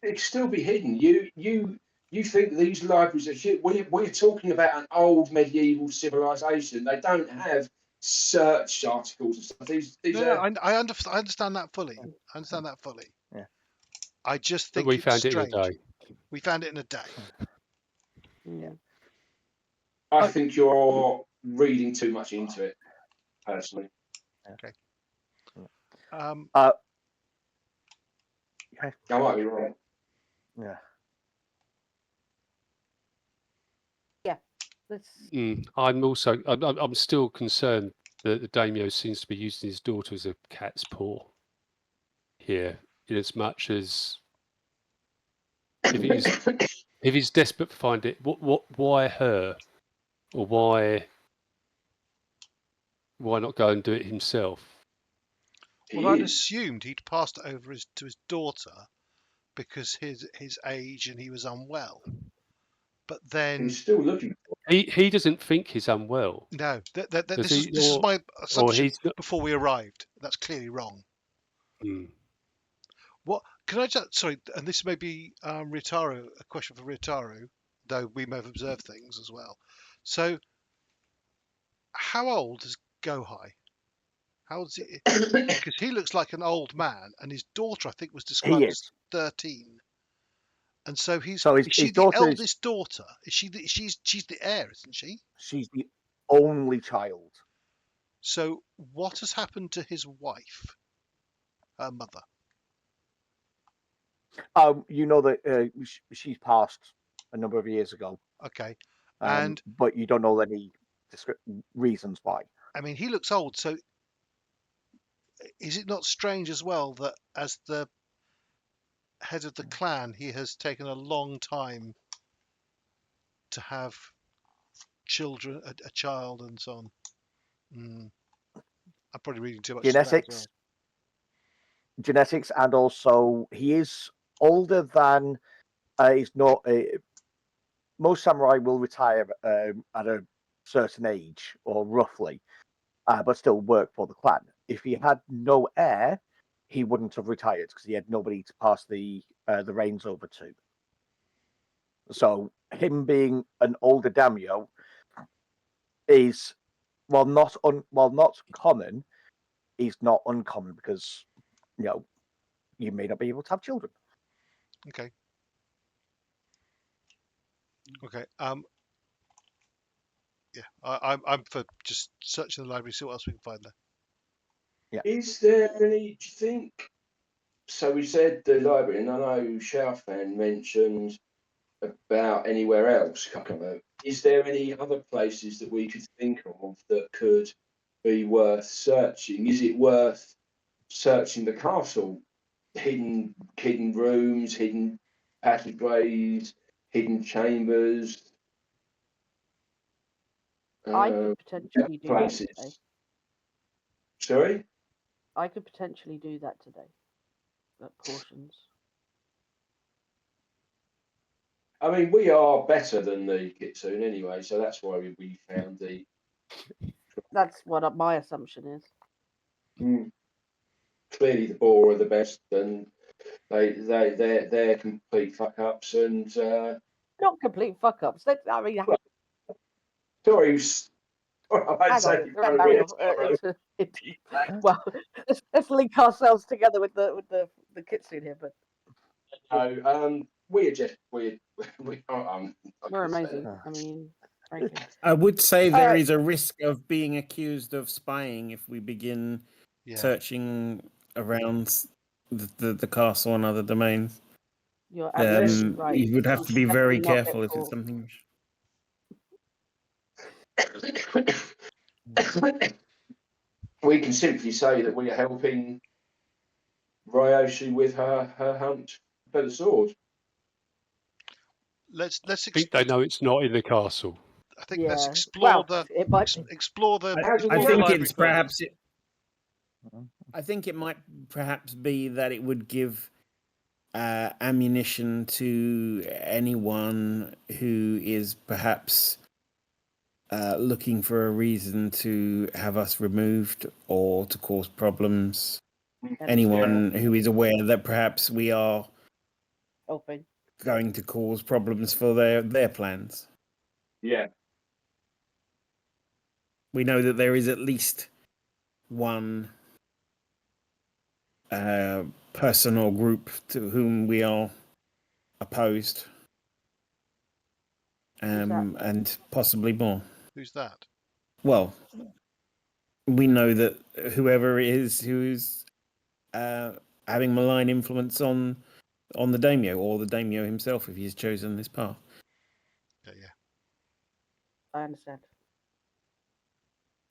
It can still be hidden. You think these libraries are shit? We're talking about an old medieval civilization. They don't have search articles and stuff. These are. I understand that fully. I understand that fully. Yeah. I just think we it's found strange. it in a day. We found it in a day. Yeah. I think you're reading too much into it, personally. Okay. I might be wrong. Yeah. I'm still concerned that the daimyo seems to be using his daughter as a cat's paw here, in as much as if he's desperate to find it, why her, or why not go and do it himself? Well, I'd assumed he'd passed it over to his daughter because his age and he was unwell. But then he's still looking. He doesn't think he's unwell. No, this is my assumption before we arrived. That's clearly wrong. What can I just sorry? And this may be Ryutaro, a question for Ryutaro, though we may have observed things as well. So, how old is Gohai? How old is he? Because he looks like an old man, and his daughter, I think, was described as 13. And so is she the eldest daughter? She's the heir, isn't she? She's the only child. So what has happened to his wife, her mother? You know that she's passed a number of years ago. Okay, but you don't know any reasons why. I mean, he looks old. So is it not strange as well that as the head of the clan, he has taken a long time to have children, a child, and so on? I'm probably reading too much. Genetics, and also he is older than he's not. Most samurai will retire at a certain age, or roughly, but still work for the clan. If he had no heir, he wouldn't have retired because he had nobody to pass the reins over to. So him being an older daimyo is, while not common, is not uncommon because you may not be able to have children. Okay. Yeah, I'm for just searching the library, see what else we can find there. Yeah. Is there any? Do you think? So we said the library, and I know Xiaofan mentioned about anywhere else. Is there any other places that we could think of that could be worth searching? Is it worth searching the castle? Hidden rooms, hidden passageways, hidden chambers. I could potentially do that today. Sorry? I could potentially do that today. At portions. I mean, we are better than the Kitsune anyway, so that's why we found the. That's what my assumption is. Clearly, the Boar are the best, and They're complete fuck ups, and Not complete fuck ups. I mean, sorry, I'd hang say on. Well, let's link ourselves together with the kitsune here, but no, we're just we're we're amazing. I mean, frankly. I would say there Alright. is a risk of being accused of spying if we begin Yeah. searching around the castle and other domains. You're absolutely right. You would have to be very Definitely not careful get if it's caught. something. We can simply say that we are helping Ryoshi with her hunt for the sword. Let's I think they know it's not in the castle. I think let's Yeah. explore Well, it might be. explore the. How do I we the think library it's first. perhaps. I think it might perhaps be that it would give ammunition to anyone who is perhaps looking for a reason to have us removed or to cause problems. Anyone who is aware that perhaps we are Helping. going to cause problems for their plans. Yeah. We know that there is at least one person or group to whom we are opposed, and possibly more. Who's that? Well, we know that whoever it is who's having malign influence on the daimyo, or the daimyo himself, if he's chosen this path. Yeah. I understand.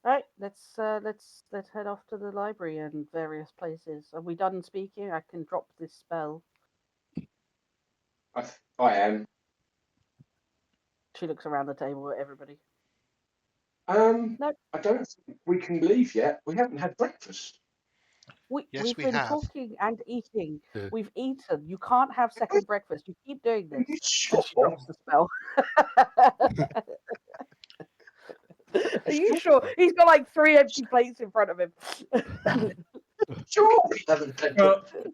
All right, let's head off to the library and various places. Are we done speaking? I can drop this spell. I am. She looks around the table at everybody. No. I don't think we can leave yet. We haven't had breakfast. We've we been have. talking and eating. Yeah. We've eaten. You can't have second breakfast. You keep doing Are you this. sure? And she drops the spell. Are you sure? He's got like 3 empty plates in front of him. Sure. We haven't had Well, breakfast.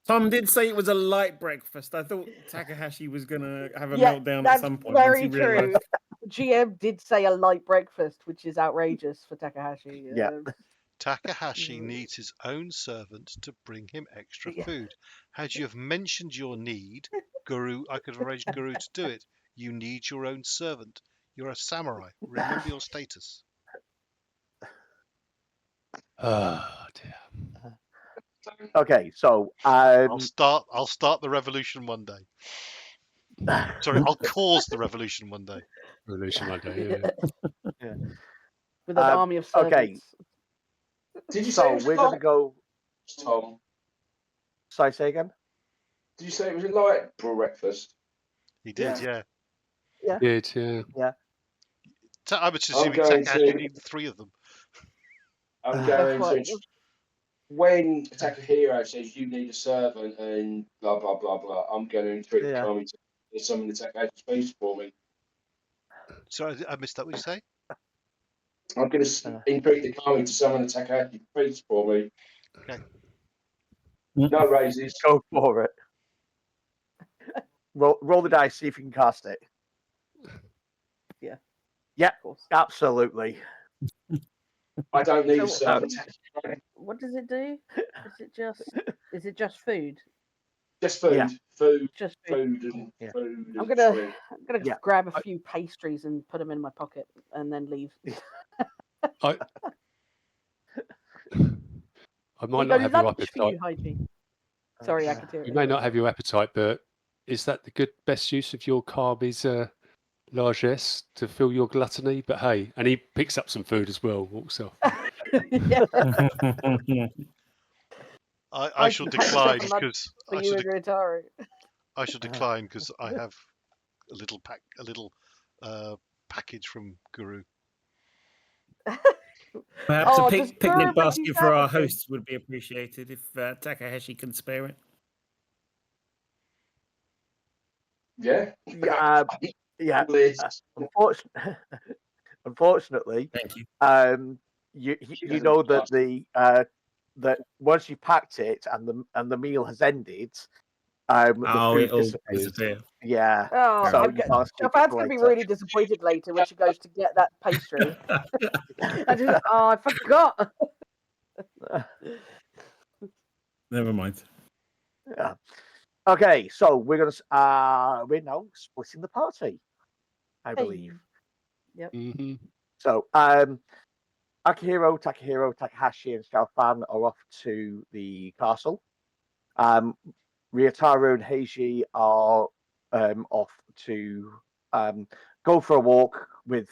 Tom did say it was a light breakfast. I thought Takahashi was going to have a Yeah, meltdown at that's some point once very he true. realized. GM did say a light breakfast, which is outrageous for Takahashi. Yeah. Takahashi needs his own servant to bring him extra Yeah. food. Had you have mentioned your need, Guru, I could have arranged Guru to do it. You need your own servant. You're a samurai. Remember your status. Oh dear. Okay, so I'll start the revolution one day. Sorry, I'll cause the revolution one day. Revolution Monday. Yeah. With an army of servants. okay. Did you say it So was we're going to light, go. Tom? Sorry, say again. Did you say it was a light breakfast? He did, yeah. Did, yeah. I was I'm assuming going Takahashi to- needed 3 of them. I'm That's going to. When Takahiro says you need a servant and blah blah blah blah, I'm going to entreat the Kami to summon the Takahashi's feast for me. Sorry, I missed that. What did you say? I'm going to entreat the Kami to summon the Takahashi feast for me. Okay. No raises. Go for it. Roll the dice, see if you can cast it. Yeah. Yeah, Of course. absolutely. I don't need a So, servant. What does it do? Is it just food? Just food, Yeah. food, Just food. food, and Yeah. food. I'm and gonna drink. grab a few pastries and put them in my pocket and then leave. I might We not go have your lunch for you, appetite. Heichi. Sorry, Akihiro. You may not have your appetite, but is that the best use of your Kami's largesse to fill your gluttony? But hey, and he picks up some food as well, walks off. Yeah. I shall decline for lunch because For you and Ryutao. I shall decline because I have a little package from Guru. Perhaps a does Guru picnic bring you basket for our sandwiches? hosts would be appreciated if Takahashi can spare it. Yeah. Yeah. Liz. Unfortunately, Thank you. you know that the that once you packed it and the meal has ended, the Oh, food it'll disappears. disappear. Yeah. Oh, So Fair you can't keep it Xiaofan's for going to be later. really disappointed later when she goes to get that pastry. And she's like, oh, I forgot. Never mind. Yeah. Okay, so we're now splitting the party, I believe. Mhm. So Akihiro, Takahiro, Takahashi, and Xiaofan are off to the castle. Ryutao and Heichi are off to go for a walk with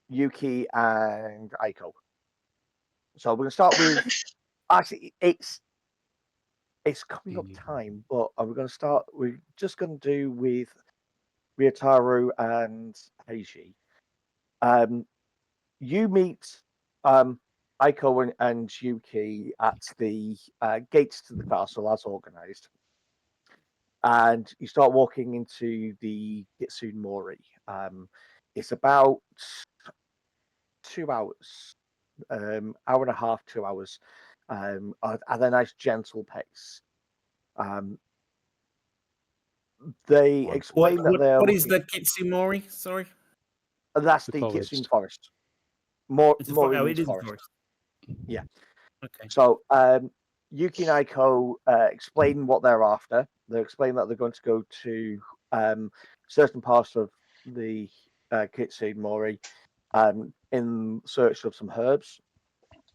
Yuki and Aiko. So we're gonna start with actually it's coming up time, but we're gonna start. We're just gonna do with Ryutaro and Heichi. You meet Aiko and Yuki at the gates to the castle as organized. And you start walking into the Kitsune Mori. It's about 2 hours, hour and a half, 2 hours, at a nice gentle pace. They Right. explain that they're What is looking. the Kitsumori? Sorry, That's The the Kitsune forest. forest. it's a Mori oh, means it is a forest. forest. Yeah. Okay. So Yuki and Aiko explain what they're after. They explain that they're going to go to certain parts of the Kitsune Mori in search of some herbs,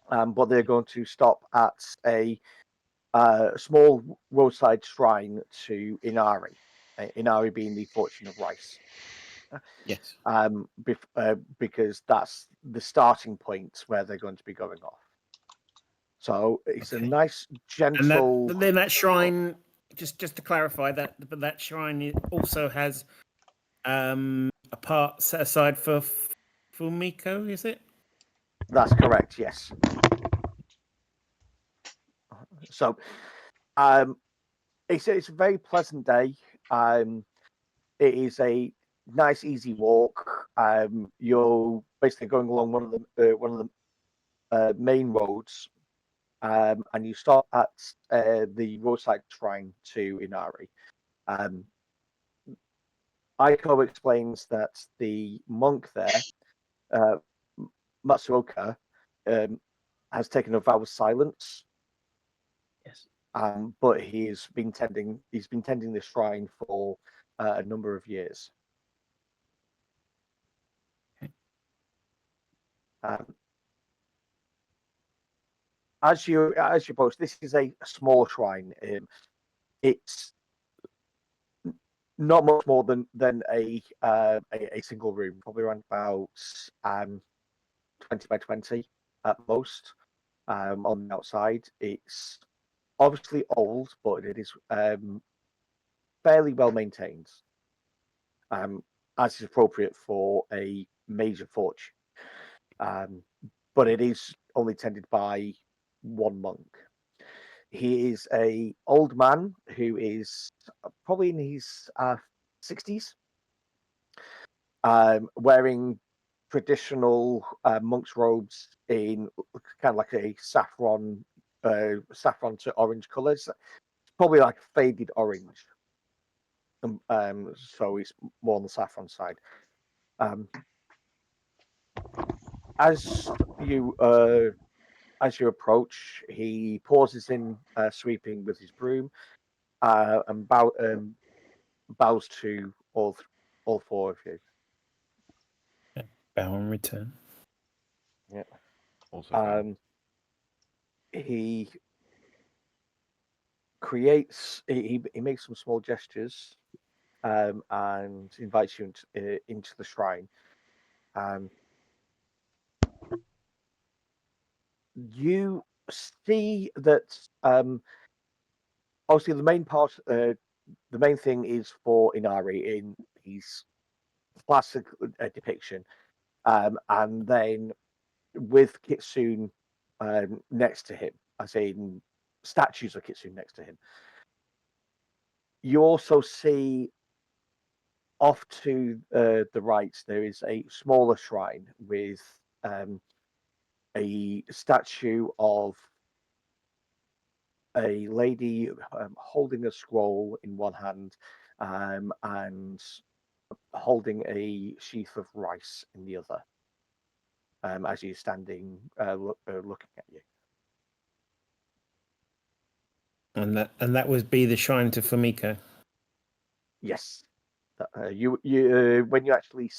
but they're going to stop at a small roadside shrine to Inari. Inari being the fortune of rice, Yes. because that's the starting point where they're going to be going off. So it's a Okay. nice, And that gentle. then that shrine, just to clarify that, but that shrine also has a part set aside for Fumiko, is it? That's correct. Yes. So, um, it's a very pleasant day. It is a nice, easy walk. You're basically going along one of the main roads, and you stop at the roadside shrine to Inari. Um, Aiko explains that the monk there, uh, Matsuoka, um, has taken a vow of silence. Yes. But he's been tending the shrine for a number of years. Um, as you approach, this is a small shrine. It's not much more than a single room, probably around about 20 by 20 at most. On the outside, it's obviously old, but it is fairly well maintained, as is appropriate for a major fortune. But it is only tended by one monk. He is a old man who is probably in his 60s, wearing traditional monk's robes in kind of like a saffron to orange colours. It's probably like faded orange. So it's more on the saffron side. As you approach, he pauses in sweeping with his broom and bows to all four of you. Bow and return. Yeah. Also, He creates. He makes some small gestures, and invites you into the shrine. You see that obviously the main thing is for Inari in his classic depiction, and then with Kitsune next to him, as in statues of Kitsune next to him. You also see off to the right there is a smaller shrine with a statue of a lady holding a scroll in one hand and holding a sheaf of rice in the other as she's standing looking at you. And that would be the shrine to Fumiko. Yes. You when you actually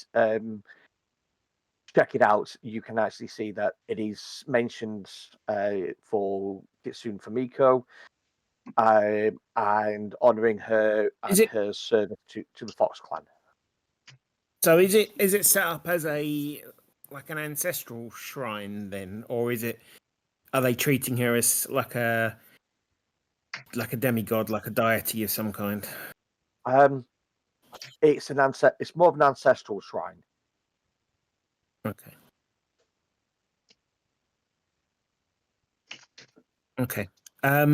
check it out, you can actually see that it is mentioned for Kitsune Fumiko and honouring her and her service to the Fox Clan. So is it set up as a like an ancestral shrine then, or are they treating her as like a demigod, like a deity of some kind? It's it's more of an ancestral shrine. Okay. Okay. I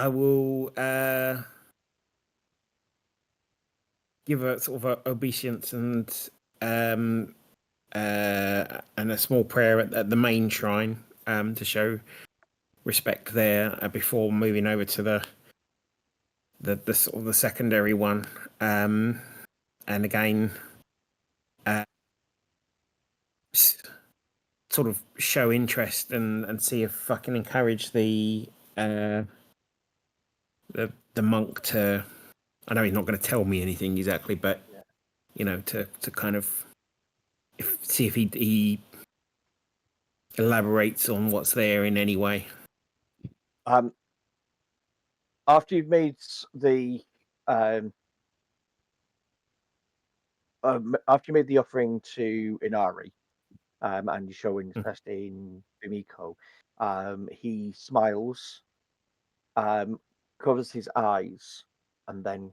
will give a sort of a obeisance and a small prayer at the main shrine to show respect there before moving over to the sort of the secondary one, and again sort of show interest and see if I can encourage the monk to. I know he's not going to tell me anything exactly, but you know, to kind of see if he elaborates on what's there in any way. After you've made the offering to Inari, and you show interest in Fumiko, he smiles, covers his eyes, and then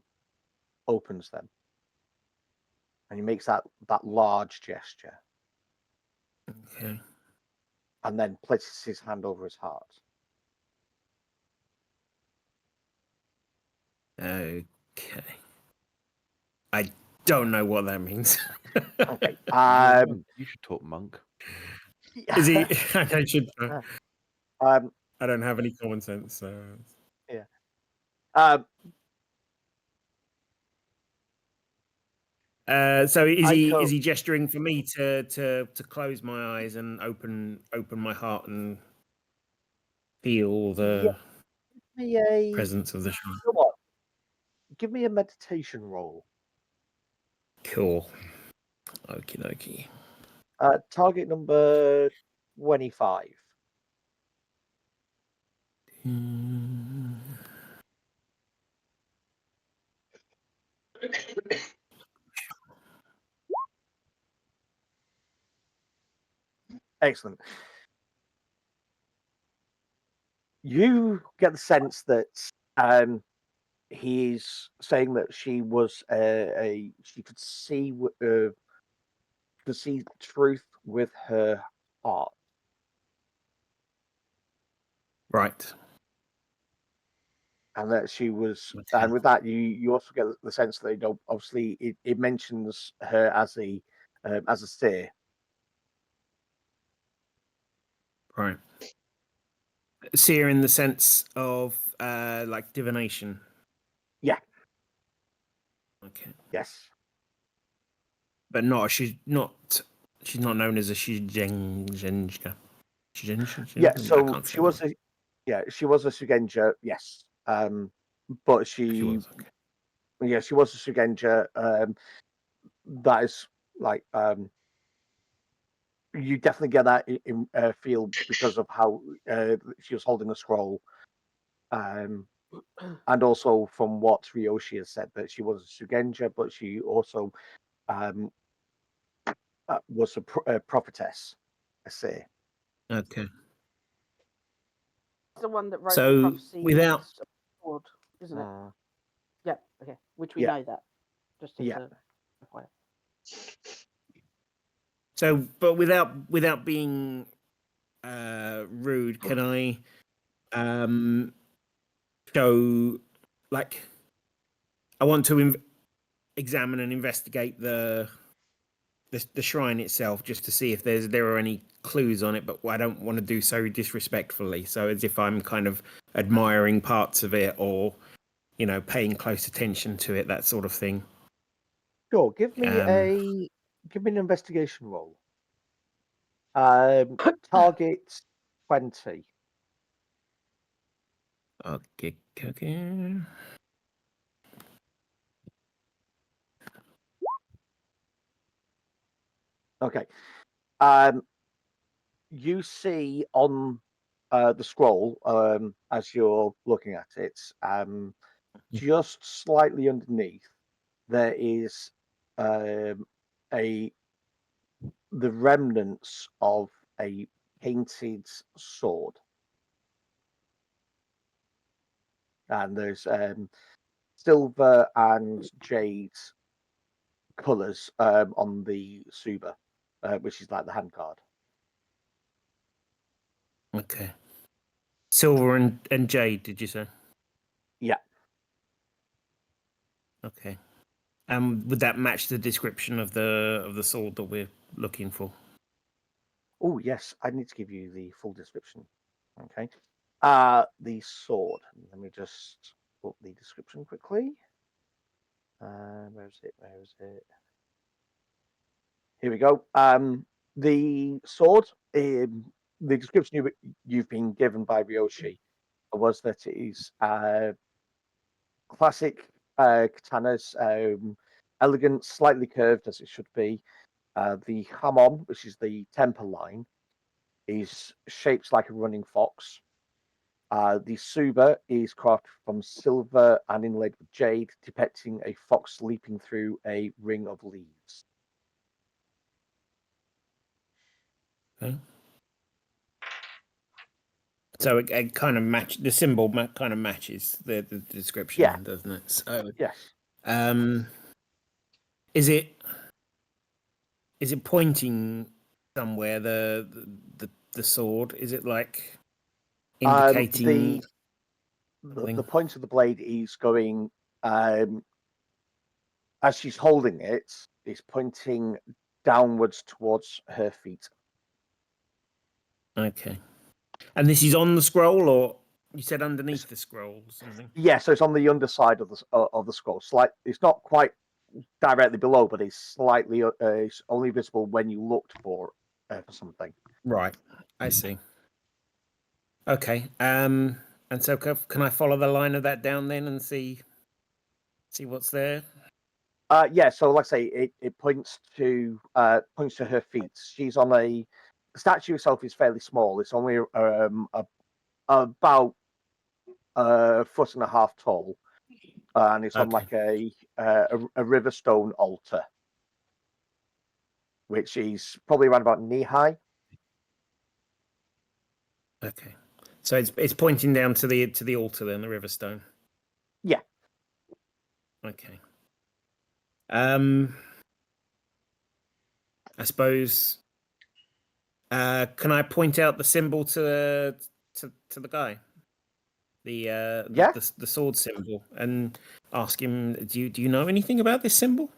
opens them, and he makes that large gesture, Okay. and then places his hand over his heart. Okay. I don't know what that means. Okay. You should talk monk. Is he? I should. I don't have any common sense. So. Yeah. So is he gesturing for me to close my eyes and open my heart and feel the presence of the shrine? You know what? Give me a meditation roll. Cool. Okie dokie. Target number 25. Excellent. You get the sense that he's saying that she was she could see truth with her heart. Right. And that she was, and with that, you also get the sense that, you know, obviously it mentions her as a seer. Right. Seer in the sense of like divination. Yeah. Okay. Yes. But she's not known as a Shugenja. Yeah. So she was a Shugenja. Yes. But she was a Shugenja. That is like you definitely get that in feel because of how she was holding a scroll, and also from what Ryoshi has said, that she was a Shugenja, but she also was a prophetess, I say. Okay. It's the one that wrote So, the prophecy without- sword, isn't it? Yeah. Okay. Which we Yeah. know that. Just as Yeah. a So, but without being rude, can I show, like, I want to examine and investigate the the shrine itself just to see if there are any clues on it, but I don't want to do so disrespectfully. So as if I'm kind of admiring parts of it or, paying close attention to it, that sort of thing. Sure, give me an investigation roll. Target 20. Okay. Okay. You see on the scroll, as you're looking at it, just slightly underneath, there is the remnants of a painted sword, and there's silver and jade colours on the Suba, which is like the hand card. Okay. Silver and jade, did you say? Yeah. Okay. Would that match the description of the sword that we're looking for? Oh yes, I need to give you the full description. Okay. The sword. Let me just put the description quickly. Where is it? Where is it? Here we go. The sword. The description you've been given by Ryoshi was that it is classic katanas, elegant, slightly curved as it should be. The hamon, which is the temper line, is shaped like a running fox. The Suba is crafted from silver and inlaid with jade, depicting a fox leaping through a ring of leaves. Okay. So it kind of the symbol kind of matches the description, Yeah. then, doesn't it? So, Yes. is it pointing somewhere, the sword? Is it like indicating the point of the blade is going as she's holding it, is pointing downwards towards her feet. Okay. And this is on the scroll, or you said underneath the scroll or something? Yeah, so it's on the underside of the scroll. It's not quite directly below, but it's slightly. It's only visible when you looked for something. Right. I see. Okay. And so can I follow the line of that down then and see what's there? Yeah. So, like I say, it points to her feet. She's on the statue itself is fairly small. It's only about a foot and a half tall, and it's on like a river stone altar, which is probably around about knee high. Okay, so it's pointing down to the altar then, the river stone. Yeah. Okay. I suppose. Can I point out the symbol to the guy? The sword symbol, and ask him, do you know anything about this symbol?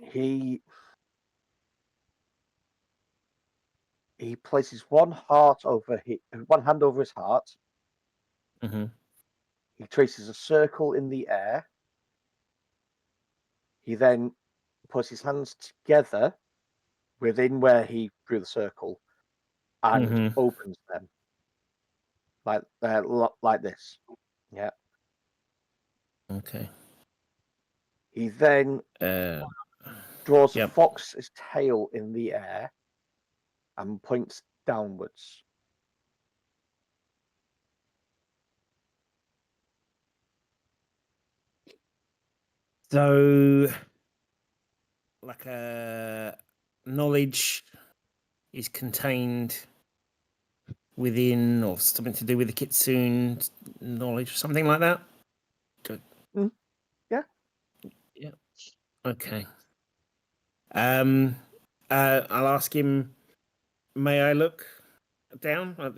He places one hand over his heart. Mm-hmm. He traces a circle in the air. He then puts his hands together within where he drew the circle and opens them like this. Yeah. Okay. He then draws a Yep. fox's tail in the air and points downwards. So, like a knowledge is contained within, or something to do with the kitsune knowledge, something like that. Yeah. Yeah. Okay. I'll ask him. May I look down at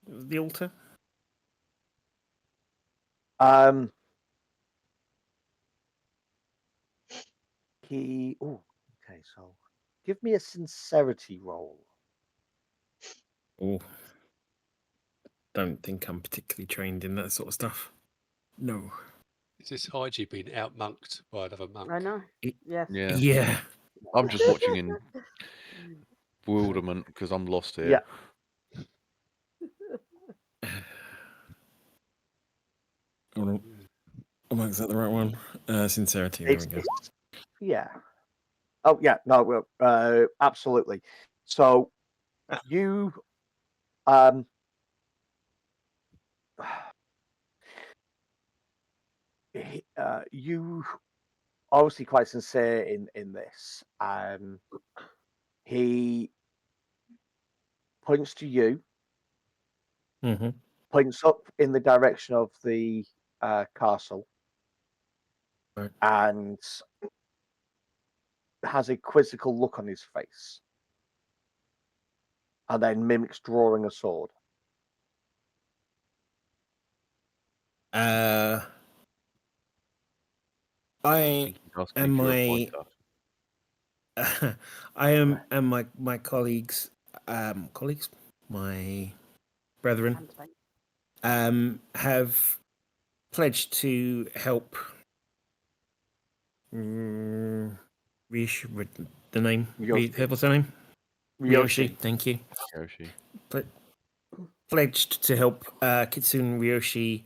the altar? Oh, okay. So, give me a sincerity roll. Oh, don't think I'm particularly trained in that sort of stuff. No. Is this Heichi being outmonked by another monk? I know. It- Yes. Yeah. Yeah. I'm just watching in bewilderment because I'm lost here. Yeah. Hold on. Is that the right one? Sincerity. There we go. Yeah. Oh yeah. No. Well, absolutely. So you you obviously quite sincere in this. He points to you, Mm-hmm. points up in the direction of the castle, Right. and has a quizzical look on his face, and then mimics drawing a sword. I He's asking am if you're a my fighter. I am and my colleagues my brethren Handmade. have pledged to help the name Ryoshi. what's the name? Ryoshi, thank you. Yoshi. Pledged to help Kitsune Ryoshi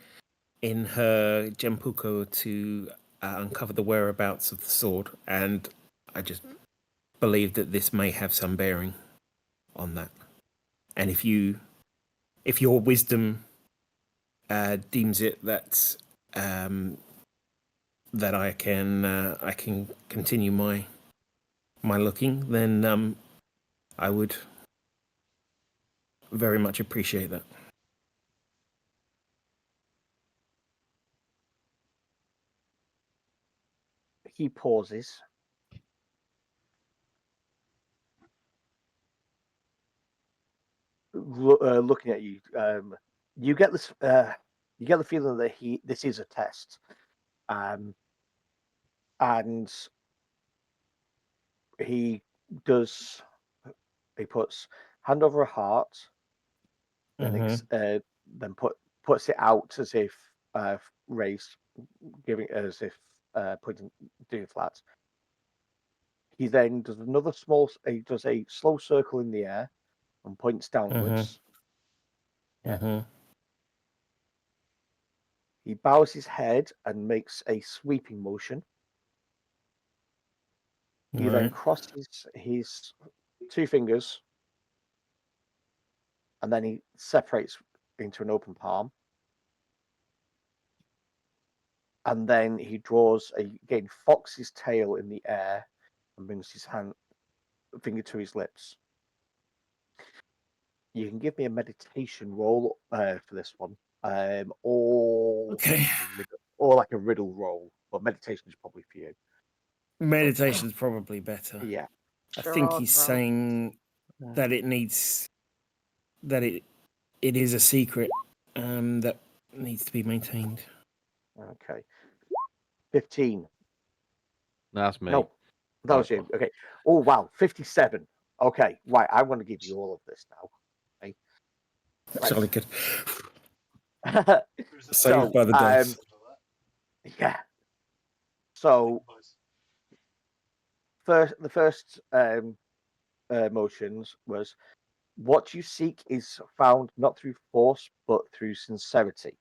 in her Genpuko to uncover the whereabouts of the sword, and I just believe that this may have some bearing on that. And if your wisdom deems it that that I can continue my looking, then I would very much appreciate that. He pauses. Looking at you, you get this. You get the feeling that this is a test, and he does. He puts hand over a heart, then puts it out as if raised, giving as if putting doing flat. He then does another small. He does a slow circle in the air and points downwards. He bows his head and makes a sweeping motion. He then crosses his two fingers, and then he separates into an open palm. And then he draws again fox's tail in the air and brings his finger to his lips. You can give me a meditation roll for this one, or Okay. like a riddle roll. But meditation is probably for you. Meditation's probably better. Yeah. I think Sure, he's bro. saying that it is a secret that needs to be maintained. Okay. 15. No, that's me. No, that was you. Okay. Oh wow, 57. Okay, right. I want to give you all of this now. Okay. Jolly good. Right. Saved by the dice. Yeah. So the first motions was what you seek is found not through force but through sincerity.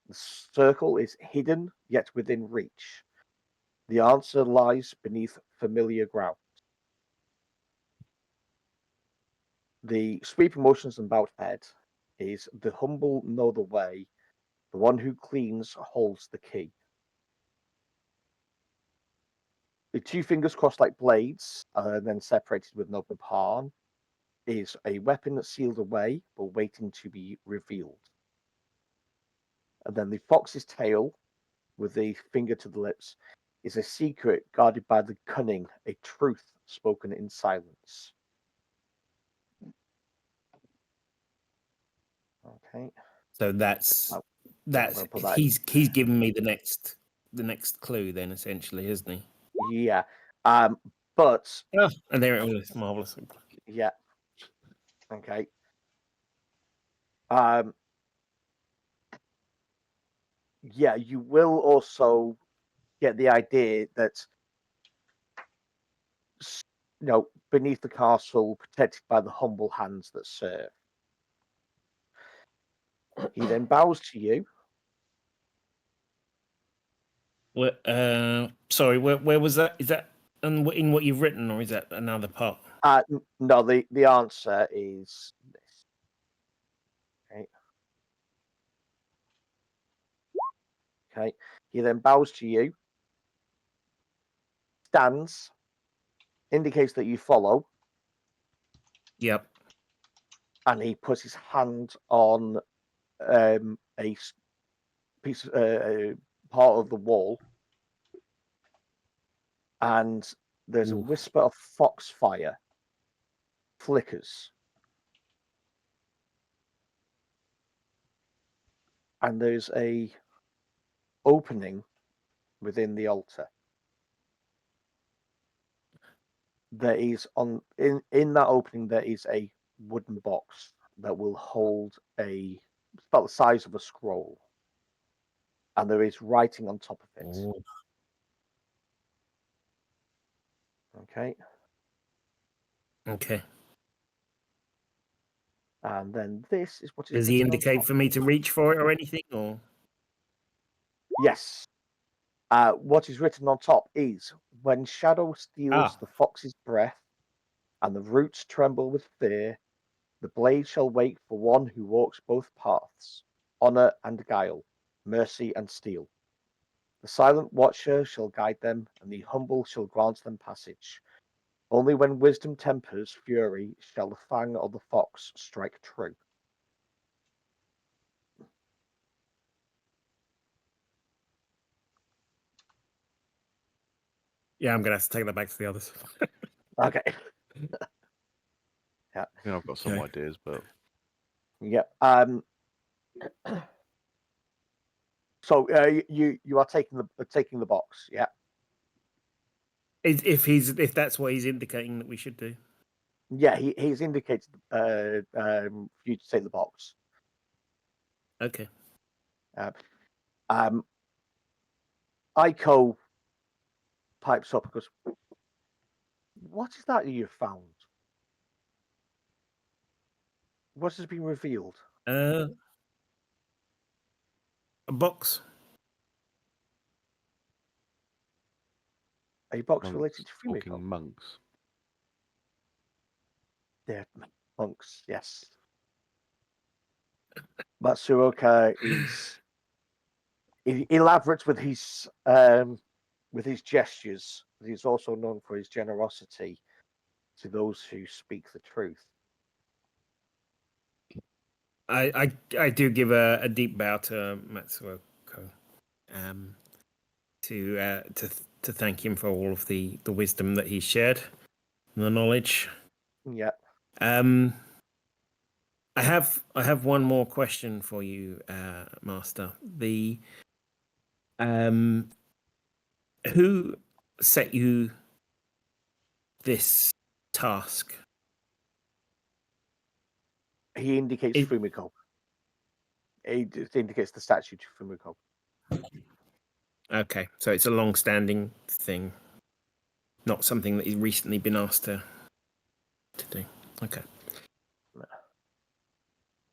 The circle is hidden yet within reach. The answer lies beneath familiar ground. The sweeping motions and bowed head is the humble know the way. The one who cleans holds the key. The two fingers crossed like blades, and then separated with an open palm, is a weapon sealed away but waiting to be revealed. And then the fox's tail, with the finger to the lips, is a secret guarded by the cunning, a truth spoken in silence. Okay. So that's I'm gonna put that he's given me the next the next clue, then essentially, isn't he? Yeah. But Oh, and there it was. Marvelous. yeah. Okay. Yeah, you will also get the idea that beneath the castle, protected by the humble hands that serve. He then bows to you. Sorry, where was that? Is that in what you've written, or is that another part? No, the answer is this. Okay. Okay. He then bows to you, stands, indicates that you follow, Yep. and he puts his hand on a piece, part of the wall, and there's a Ooh. whisper of foxfire flickers, and there's a opening within the altar. There is in that opening there is a wooden box that will hold it's about the size of a scroll, and there is writing on top of it. Ooh. Okay. Okay. And then this is what is Does he written on indicate top. for me to reach for it or anything, or? Yes. What is written on top is, when shadow steals the fox's breath and the roots tremble with fear, the blade shall wait for one who walks both paths, honor and guile, mercy and steel. The silent watcher shall guide them, and the humble shall grant them passage. Only when wisdom tempers fury shall the fang of the fox strike true. Yeah, I'm gonna have to take that back to the others. Okay. Yeah. I mean, I've got some Okay. ideas, but Yep. So you are taking the box, yeah. If that's what he's indicating that we should do. Yeah, he's indicated for you to take the box. Okay. Aiko pipes up and goes, "What is that you found? What has been revealed?" A box. A box monks, related to talking Fumiko. monks. They're monks, yes. Matsuoka is elaborate with his gestures, but he's also known for his generosity to those who speak the truth. I do give a deep bow to Matsuoko, to thank him for all of the wisdom that he shared, and the knowledge. Yeah. I have one more question for you, Master. Who set you this task? He indicates Fumiko. He indicates the statue to Fumiko. Okay, so it's a long-standing thing, not something that he's recently been asked to do. Okay,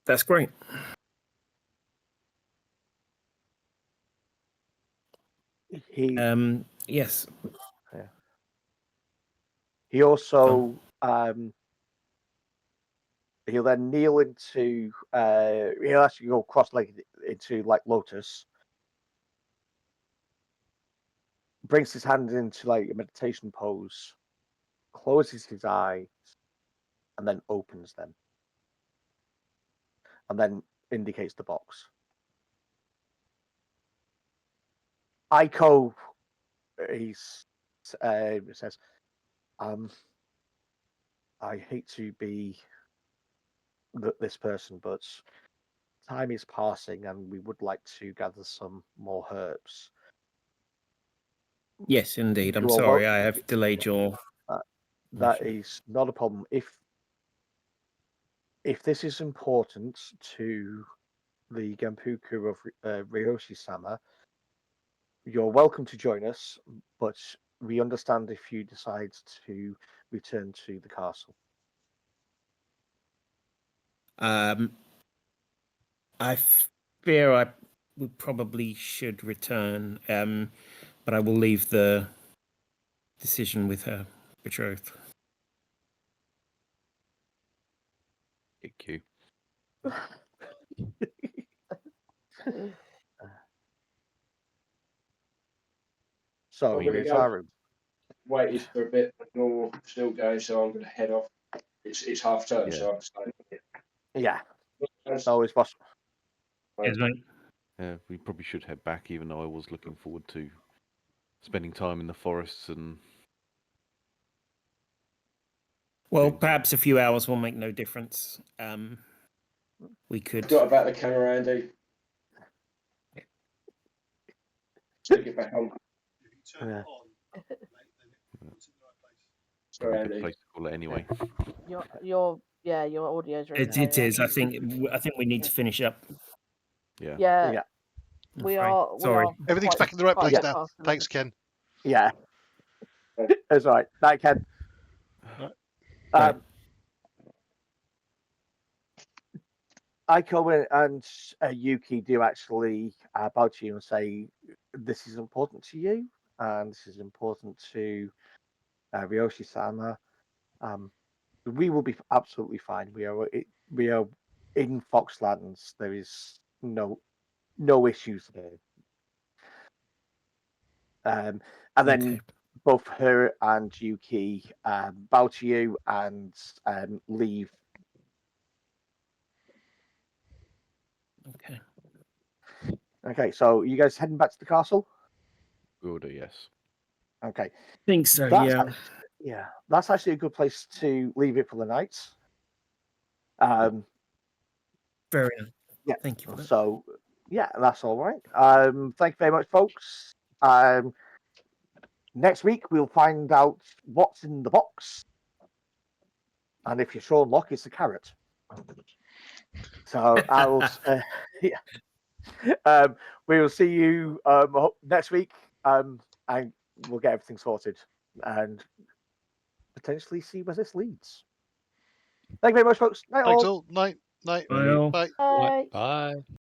that's great. Yes. Yeah. He also he'll then kneel into he'll actually go cross-legged into like lotus, brings his hand into like a meditation pose, closes his eyes, and then opens them, and then indicates the box. Aiko, he says, I hate to be this person, but time is passing and we would like to gather some more herbs. Yes, indeed. I'm You are sorry wel- I have delayed your. That mission. is not a problem. If this is important to the Gampuku of Ryoshi-sama, you're welcome to join us, but we understand if you decide to return to the castle. I fear I probably should return, but I will leave the decision with her betrothed. Thank you. So, I'm gonna Wait. go. Ryutaru. Waited for a bit, but you're still going, so I'm gonna head off. It's half term, Yeah. so I'm staying. Yeah, That's always possible. Yes, mate. We probably should head back, even though I was looking forward to spending time in the forests and. Well, doing some- perhaps a few hours will make no difference. We could. Forgot about the camera, Andy. Stick it back on. If you turn Yeah. it on, mate, then it's in the right place. Sorry, a good Andy. place to call it anyway. Your audio's really It low, yeah. is. I think we need to finish up. Yeah. Yeah, Yeah. I'm we afraid. are. Sorry. Everything's back in the right quite place far now. past the Thanks, Ken. Yeah, that's right. That can. Right. Aiko and Yuki do actually bow to you and say, "This is important to you, and this is important to Ryoshi-sama. We will be absolutely fine. We are in Foxlands. There is no issues there." And then Okay. both her and Yuki bow to you and leave. Okay. Okay, so you guys heading back to the castle? Will do, yes. Okay. Think so. That's Yeah. Yeah, that's actually a good place to leave it for the night. Very. Yeah. Thank you for that. So, yeah, that's all right. Thank you very much, folks. Next week we'll find out what's in the box, and if you're sure Lock, it's a carrot. So I'll yeah. We will see you next week, and we'll get everything sorted and potentially see where this leads. Thank you very much, folks. Night Thanks all. all. Night. Bye all. Bye. Bye. Bye.